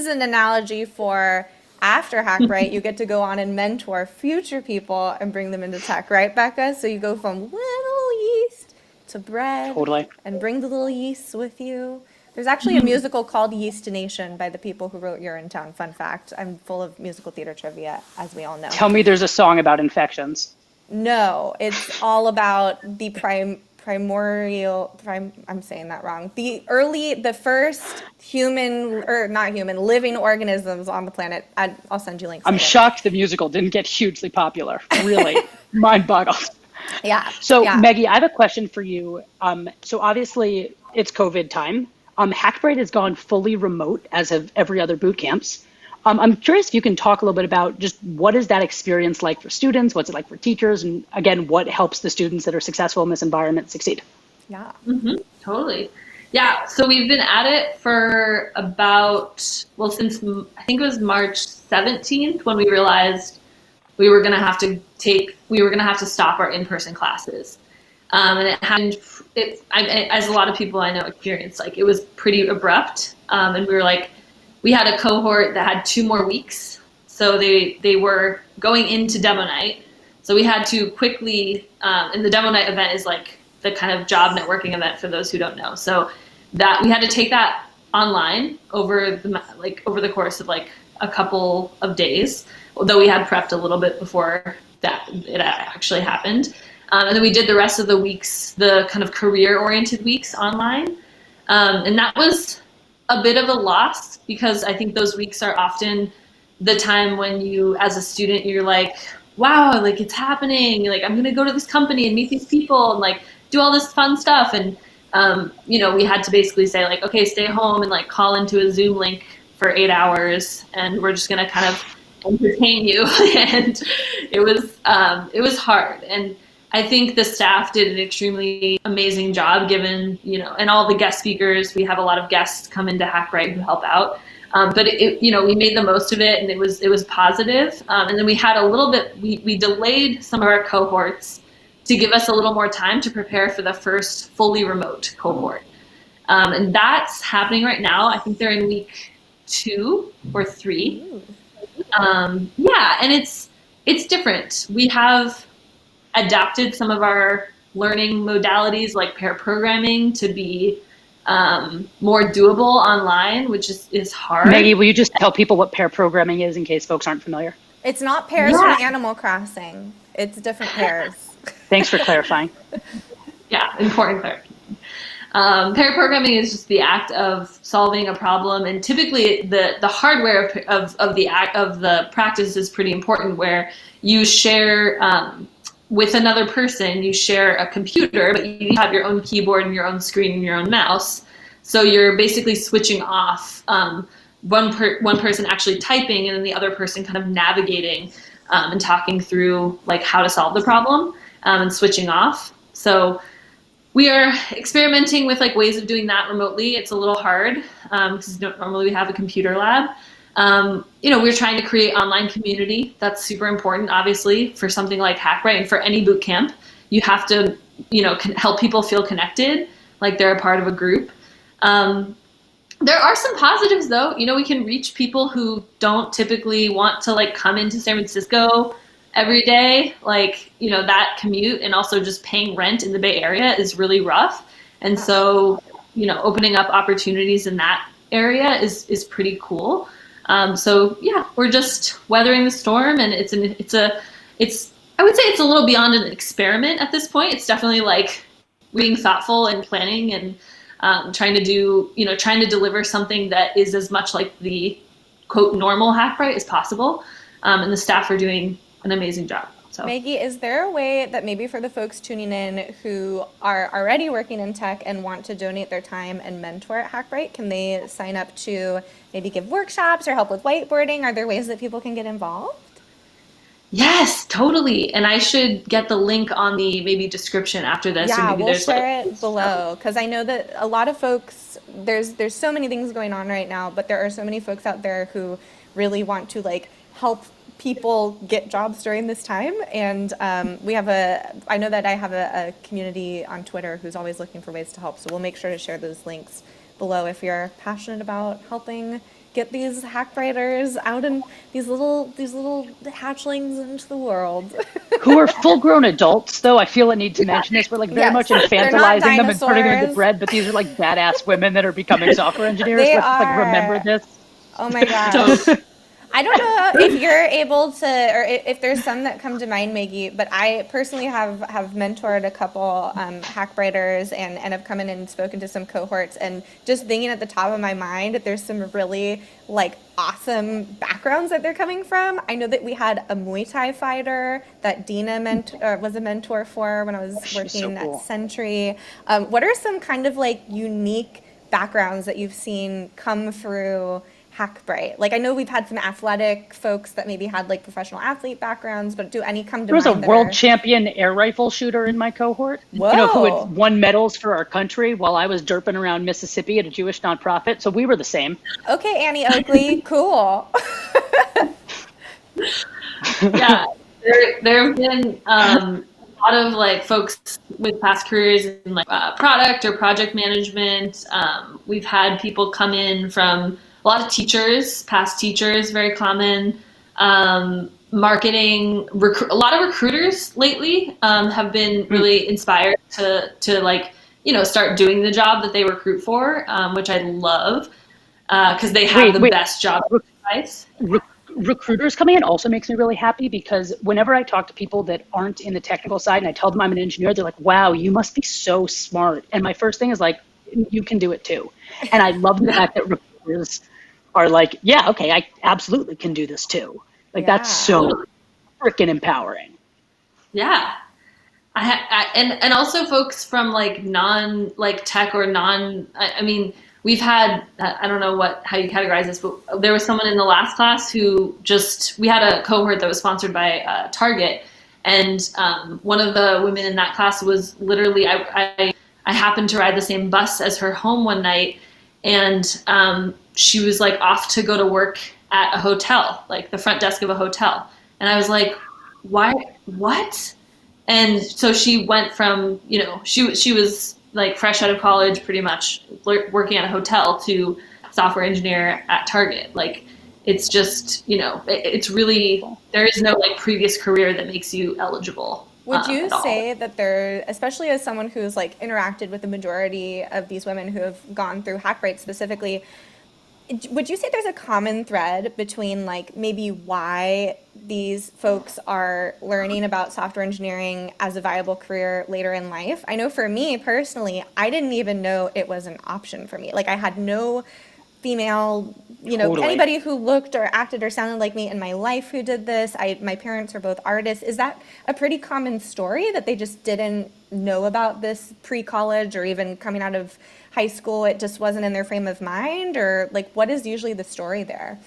an analogy for after Hackbright, you get to go on and mentor future people and bring them into tech, right, Becca? So you go from little yeast to bread. Totally. And bring the little yeasts with you. There's actually a musical called Yeast Nation by the people who wrote You're in Town. Fun fact. I'm full of musical theater trivia, as we all know. Tell me there's a song about infections. No, it's all about the I'm saying that wrong. The first living organisms on the planet. I'll send you links. I'm shocked the musical didn't get hugely popular. Really, mind boggles. Yeah. So yeah. Meggie, I have a question for you. So obviously it's COVID time. Hackbright has gone fully remote, as have every other boot camps. I'm curious if you can talk a little bit about just what is that experience like for students? What's it like for teachers? And again, what helps the students that are successful in this environment succeed? Yeah. Totally. Yeah, so we've been at it for about, well, since I think it was March 17th when we realized we were going to have to stop our in-person classes. And it happened, as a lot of people I know experienced, like it was pretty abrupt. And we were like, we had a cohort that had 2 more weeks. So they were going into demo night. So we had to quickly, and the demo night event is like the kind of job networking event for those who don't know. So that we had to take that online over the course of like a couple of days, although we had prepped a little bit before that it actually happened. And then we did the rest of the weeks, the kind of career-oriented weeks online. And that was a bit of a loss because I think those weeks are often the time when you, as a student, you're like, wow, like it's happening. Like I'm going to go to this company and meet these people and like do all this fun stuff. And, we had to basically say like, okay, stay home and like call into a Zoom link for 8 hours and we're just going to kind of entertain you. And it was hard. And I think the staff did an extremely amazing job given, and all the guest speakers, we have a lot of guests come into Hackbright who help out. But we made the most of it and it was positive. And then we had a little bit, we delayed some of our cohorts to give us a little more time to prepare for the first fully remote cohort. And that's happening right now. I think they're in week 2 or 3. And it's different. We have adapted some of our learning modalities like pair programming to be more doable online, which is hard. Meggie, will you just tell people what pair programming is in case folks aren't familiar? It's not pairs from Animal Crossing. It's different pairs. Thanks for clarifying. Yeah, important clarification. Pair programming is just the act of solving a problem, and typically the hardware of the practice is pretty important, where you share with another person, you share a computer, but you have your own keyboard and your own screen and your own mouse. So you're basically switching off one person actually typing and then the other person kind of navigating and talking through like how to solve the problem and switching off. So we are experimenting with like ways of doing that remotely. It's a little hard because normally we have a computer lab. We're trying to create online community. That's super important, obviously, for something like Hackbright and for any boot camp. You have to, help people feel connected, like they're a part of a group. There are some positives, though. We can reach people who don't typically want to like come into San Francisco every day. Like, that commute and also just paying rent in the Bay Area is really rough. And so, opening up opportunities in that area is pretty cool. We're just weathering the storm, and I would say it's a little beyond an experiment at this point. It's definitely like being thoughtful and planning and trying to deliver something that is as much like the quote normal Hackbright as possible. And the staff are doing an amazing job. So Meggie, is there a way that maybe for the folks tuning in who are already working in tech and want to donate their time and mentor at Hackbright, can they sign up to maybe give workshops or help with whiteboarding? Are there ways that people can get involved? Yes, totally. And I should get the link on the maybe description after this. Yeah, or maybe we'll share it below, because I know that a lot of folks, there's so many things going on right now, but there are so many folks out there who really want to like help people get jobs during this time. And I know that I have a community on Twitter who's always looking for ways to help. So we'll make sure to share those links below if you're passionate about helping get these Hackbrighters out in these little hatchlings into the world. Who are full-grown adults, though. I feel a need to mention this. We're like very much infantilizing them and putting them into bread, but these are like badass women that are becoming software engineers. Let's like remember this. Oh my gosh. I don't know if you're able to, or if there's some that come to mind, Meggie, but I personally have mentored a couple Hackbrighters and have come in and spoken to some cohorts, and just thinking at the top of my mind, there's some really like awesome backgrounds that they're coming from. I know that we had a Muay Thai fighter that Dina was a mentor for when I was working at Sentry. What are some kind of like unique backgrounds that you've seen come through Hackbright? Like, I know we've had some athletic folks that maybe had like professional athlete backgrounds, but do any come to There was a mind that world are, champion air rifle shooter in my cohort, who had whoa, won medals for our country while I was derping around Mississippi at a Jewish nonprofit. So we were the same. okay, Annie Oakley, cool. Yeah, there have been a lot of like folks with past careers in like product or project management. We've had people come in from a lot of teachers, past teachers, very common. Marketing, a lot of recruiters lately have been really inspired to like start doing the job that they recruit for, which I love because they have the Wait. best job advice. Recruiters coming in also makes me really happy because whenever I talk to people that aren't in the technical side and I tell them I'm an engineer, they're like, wow, you must be so smart. And my first thing is like, you can do it too. And I love the fact that recruiters are like, yeah, okay, I absolutely can do this too. Like that's Yeah. so freaking empowering. Yeah. And also folks from like non like tech or non I mean we've had I don't know how you categorize this, but there was someone in the last class who we had a cohort that was sponsored by Target, and one of the women in that class was literally I happened to ride the same bus as her home one night, and she was like off to go to work at a hotel, like the front desk of a hotel, and I was like, why, what? And so she went from, she was like fresh out of college, pretty much working at a hotel, to software engineer at Target. Like, it's just, it's really, there is no like previous career that makes you eligible. Would you at all. say that there, especially as someone who's like interacted with the majority of these women who have gone through Hackbright specifically, would you say there's a common thread between like maybe why these folks are learning about software engineering as a viable career later in life? I know for me personally, I didn't even know it was an option for me. Like I had no female, Totally. anybody who looked or acted or sounded like me in my life who did this. My parents are both artists. Is that a pretty common story that they just didn't know about this pre-college or even coming out of high school? It just wasn't in their frame of mind, or like what is usually the story there?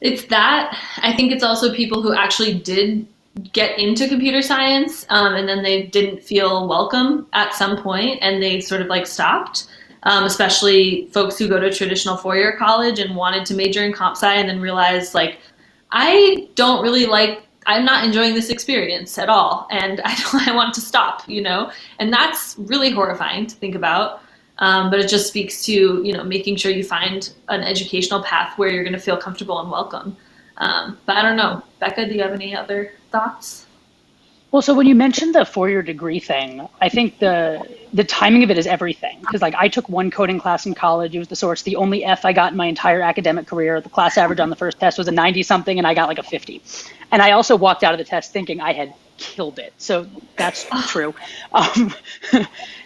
It's that. I think it's also people who actually did get into computer science, and then they didn't feel welcome at some point and they sort of like stopped. Especially folks who go to traditional four-year college and wanted to major in comp sci and then realized like, I'm not enjoying this experience at all, and I want to stop, and that's really horrifying to think about. But it just speaks to, making sure you find an educational path where you're going to feel comfortable and welcome. But I don't know. Becca, do you have any other thoughts? Well, so when you mentioned the four-year degree thing, I think the timing of it is everything. Because like I took one coding class in college. It was the only F I got in my entire academic career. The class average on the first test was a 90 something and I got like a 50. And I also walked out of the test thinking I had killed it. So that's true.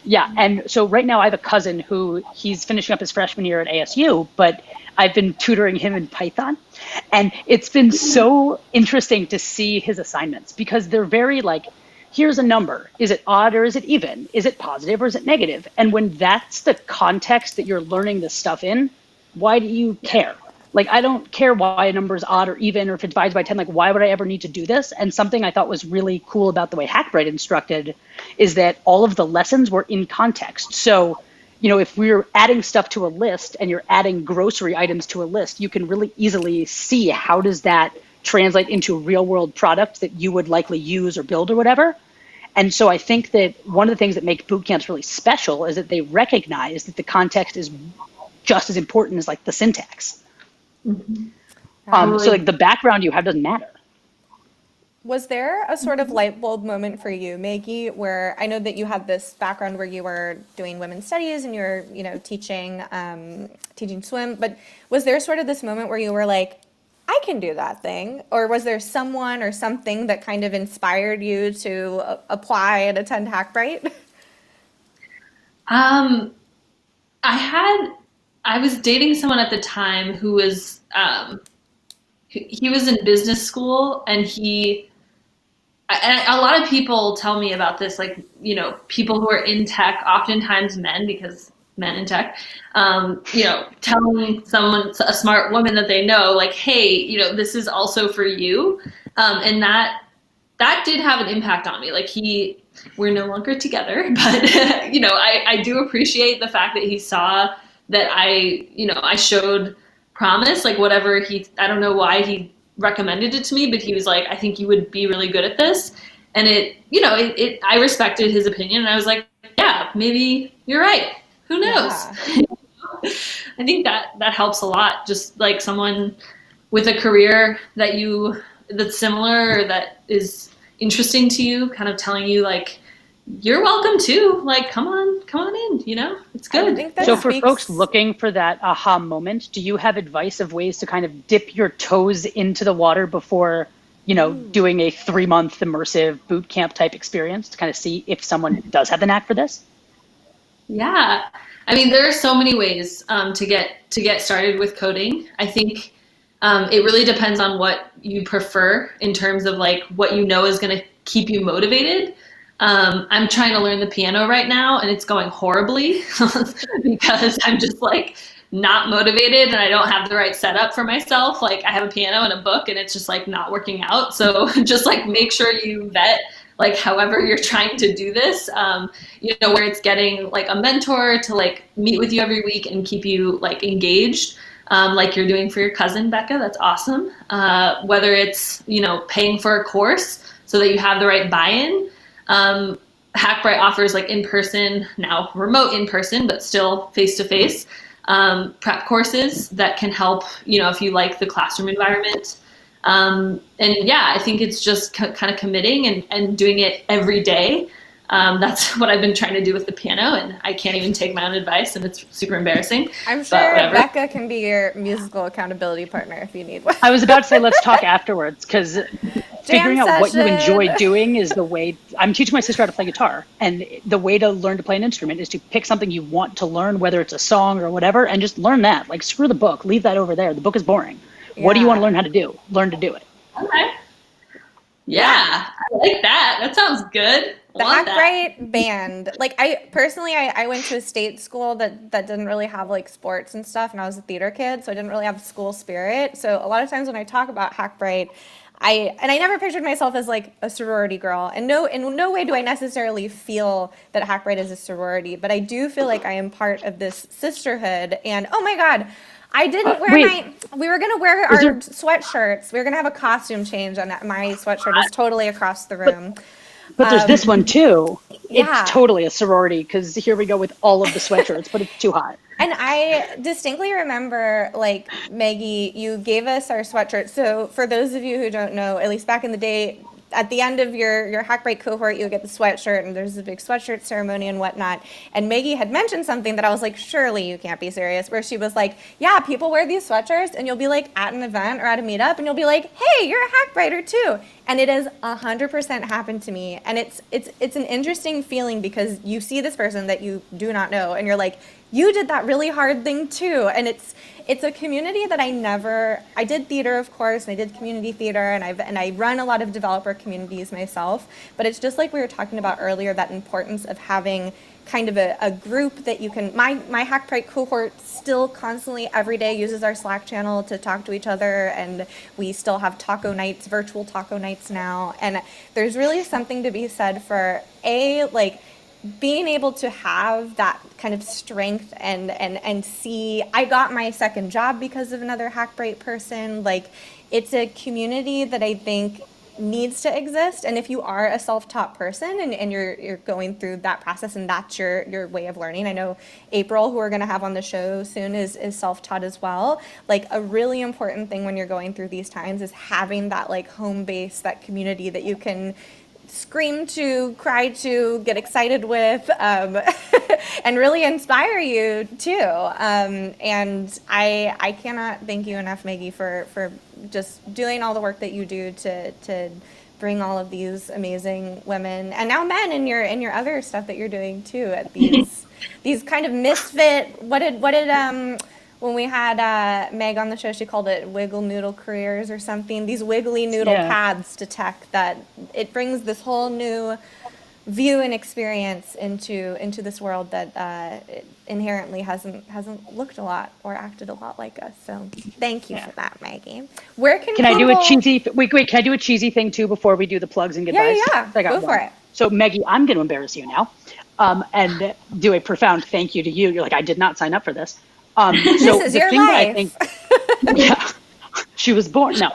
Yeah. And so right now I have a cousin he's finishing up his freshman year at ASU, but I've been tutoring him in Python. And it's been so interesting to see his assignments because they're very like, here's a number. Is it odd or is it even? Is it positive or is it negative? And when that's the context that you're learning this stuff in, why do you care? Like, I don't care why a number is odd or even, or if it divides by 10, like, why would I ever need to do this? And something I thought was really cool about the way Hackbright instructed is that all of the lessons were in context. So, if we're adding stuff to a list and you're adding grocery items to a list, you can really easily see how does that translate into a real world product that you would likely use or build or whatever. And so I think that one of the things that make boot camps really special is that they recognize that the context is just as important as like the syntax. Mm-hmm. So like the background you have doesn't matter. Was there a sort of light bulb moment for you, Maggie, where I know that you had this background where you were doing women's studies and you were, teaching swim, but was there sort of this moment where you were like, I can do that thing? Or was there someone or something that kind of inspired you to apply and attend Hackbright? I was dating someone at the time who was, he was in business school, and a lot of people tell me about this, like, people who are in tech, oftentimes men, because men in tech, telling someone, a smart woman that they know, like, hey, this is also for you. And that did have an impact on me. Like we're no longer together, but I do appreciate the fact that he saw that I showed promise, like whatever I don't know why he recommended it to me, but he was like, I think you would be really good at this. And I respected his opinion, and I was like, yeah, maybe you're right. Who knows? Yeah. I think that helps a lot. Just like someone with a career that's similar or that is interesting to you, kind of telling you like, you're welcome too. Like, come on in, it's good. I think that So for speaks- folks looking for that aha moment, do you have advice of ways to kind of dip your toes into the water before, doing a 3-month immersive boot camp type experience to kind of see if someone does have the knack for this? Yeah. I mean, there are so many ways to get started with coding. I think it really depends on what you prefer in terms of like what is going to keep you motivated. I'm trying to learn the piano right now, and it's going horribly because I'm just like not motivated and I don't have the right setup for myself. Like I have a piano and a book and it's just like not working out. So just like make sure you vet like however you're trying to do this, where it's getting like a mentor to like meet with you every week and keep you like engaged. Like you're doing for your cousin, Becca, that's awesome. Whether it's, paying for a course so that you have the right buy-in. Hackbright offers like in-person, now remote in-person, but still face-to-face prep courses that can help, if you like the classroom environment. And yeah, I think it's just kind of committing and doing it every day. That's what I've been trying to do with the piano, and I can't even take my own advice, and it's super embarrassing. I'm sure Becca can be your musical accountability partner if you need one. I was about to say, let's talk afterwards, because figuring out what you enjoy doing is the way. I'm teaching my sister how to play guitar, and the way to learn to play an instrument is to pick something you want to learn, whether it's a song or whatever, and just learn that. Like, screw the book, leave that over there. The book is boring. Yeah. What do you want to learn how to do? Learn to do it. Okay. Yeah, I like that. That sounds good. The Hackbright band, like I went to a state school that didn't really have like sports and stuff, and I was a theater kid, so I didn't really have school spirit. So a lot of times when I talk about Hackbright, I never pictured myself as like a sorority girl, and in no way do I necessarily feel that Hackbright is a sorority, but I do feel like I am part of this sisterhood. And oh my God, I didn't wear we were going to wear our sweatshirts. We were going to have a costume change, and my sweatshirt is totally across the room. But there's this one too. Yeah. It's totally a sorority, because here we go with all of the sweatshirts, but it's too hot. And I distinctly remember, like, Meggie, you gave us our sweatshirts. So for those of you who don't know, at least back in the day, at the end of your Hackbright cohort, you would get the sweatshirt, and there's a big sweatshirt ceremony and whatnot. And Meggie had mentioned something that I was like, surely you can't be serious, where she was like, yeah, people wear these sweatshirts, and you'll be like at an event or at a meetup, and you'll be like, hey, you're a Hackbrighter too. And it has 100% happened to me. And it's an interesting feeling, because you see this person that you do not know, and you're like, you did that really hard thing too. And it's a community that I did theater, of course, and I did community theater, and I run a lot of developer communities myself. But it's just like we were talking about earlier, that importance of having kind of a group that you can, my Hackbright cohort still constantly every day uses our Slack channel to talk to each other, and we still have taco nights, virtual taco nights now. And there's really something to be said for like being able to have that kind of strength and see, I got my second job because of another Hackbright person. Like, it's a community that I think needs to exist. And if you are a self-taught person and you're going through that process, and that's your way of learning, I know April, who we're going to have on the show soon, is self-taught as well. Like, a really important thing when you're going through these times is having that like home base, that community that you can scream to, cry to, get excited with, and really inspire you too. And I cannot thank you enough, Meggie, for just doing all the work that you do to bring all of these amazing women and now men in your other stuff that you're doing too, at these kind of misfit. What did when we had Meg on the show, she called it wiggle noodle careers or something. These wiggly noodle paths to tech, that it brings this whole new view and experience into this world that inherently hasn't looked a lot or acted a lot like us. So thank you for that, Maggie. Where can I do a people- cheesy? Wait, can I do a cheesy thing too before we do the plugs and goodbyes? Yeah. I got Go for one. it. So Maggie, I'm going to embarrass you now, and do a profound thank you to you. You're like, I did not sign up for this. So This is the your thing life. that I think, yeah, she was born. No,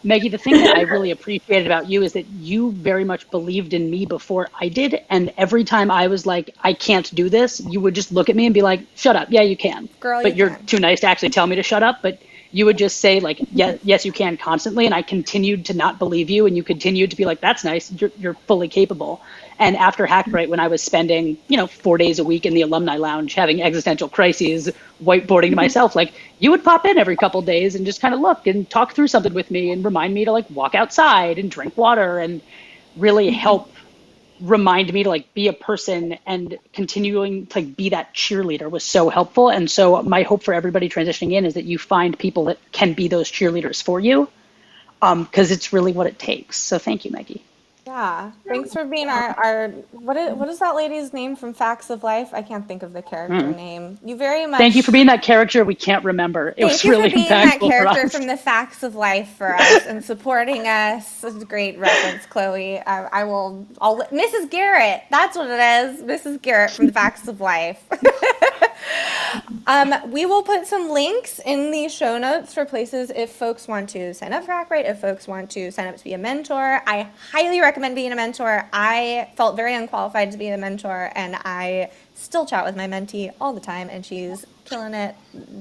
Maggie, the thing that I really appreciated about you is that you very much believed in me before I did. And every time I was like, I can't do this, you would just look at me and be like, shut up. Yeah, you can. Girl, but you you're can. too nice to actually tell me to shut up. But you would just say like, yes, you can constantly. And I continued to not believe you. And you continued to be like, that's nice. You're fully capable. And after Hackbright, when I was spending, 4 days a week in the alumni lounge, having existential crises, whiteboarding to myself, like you would pop in every couple of days and just kind of look and talk through something with me and remind me to like walk outside and drink water and really help remind me to like be a person, and continuing to like be that cheerleader was so helpful. And so my hope for everybody transitioning in is that you find people that can be those cheerleaders for you, because it's really what it takes. So thank you, Maggie. Yeah, thanks for being our what is that lady's name from Facts of Life? I can't think of the character name. You very much Thank you for being that character we can't remember. It was Thank you really for being that impactful for character us. from the Facts of Life for us and supporting us. This is a great reference, Chloe. I'll Mrs. Garrett. That's what it is. Mrs. Garrett from the Facts of Life. We will put some links in the show notes for places if folks want to sign up for Hackbright, if folks want to sign up to be a mentor. I highly recommend being a mentor. I felt very unqualified to be a mentor, and I still chat with my mentee all the time, and she's killing it,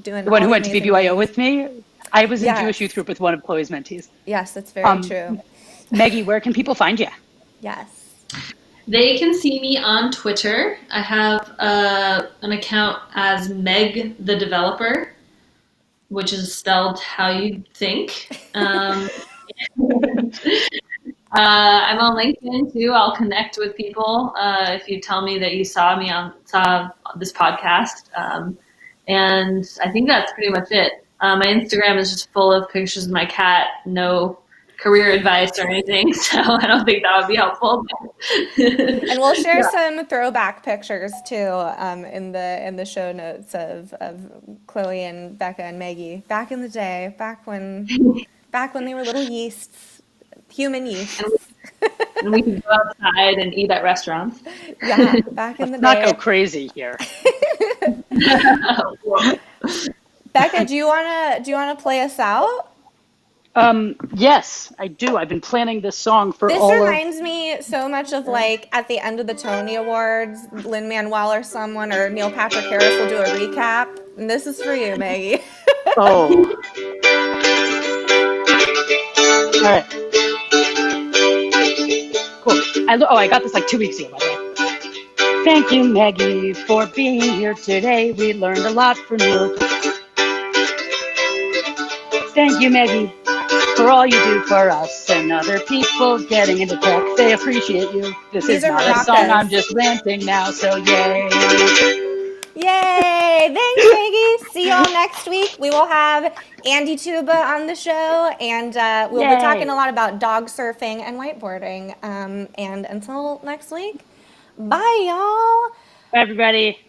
doing The one all who the went to amazing BBYO things. with me, I was in Yes. Jewish youth group with one of Chloe's mentees. Yes, that's very true. Maggie, where can people find you? Yes. They can see me on Twitter. I have an account as Meg the Developer, which is spelled how you think. I'm on LinkedIn too. I'll connect with people if you tell me that you saw this podcast. And I think that's pretty much it. My Instagram is just full of pictures of my cat. No career advice or anything, so I don't think that would be helpful. And we'll share some throwback pictures too in the show notes of Chloe and Becca and Maggie back in the day, back when they were little yeasts, human yeasts. And we can go outside and eat at restaurants. Yeah, back in the Let's not day. go crazy here. Becca, do you wanna play us out? Yes, I do. I've been planning this song for This all of... reminds me so much of like at the end of the Tony Awards, Lin-Manuel or someone or Neil Patrick Harris will do a recap. And this is for you, Maggie. Oh. All right. Cool. I got this like 2 weeks ago, by the way. Thank you, Maggie, for being here today. We learned a lot from you. Thank you, Maggie, for all you do for us and other people getting into tech. They appreciate you. This These is are not a maracas. song, I'm just ranting now, so yay. Yay! Thanks, Maggie. See y'all next week. We will have Andy Tuba on the show, and we'll be talking a lot about dog surfing and whiteboarding. And until next week, bye, y'all. Bye, everybody.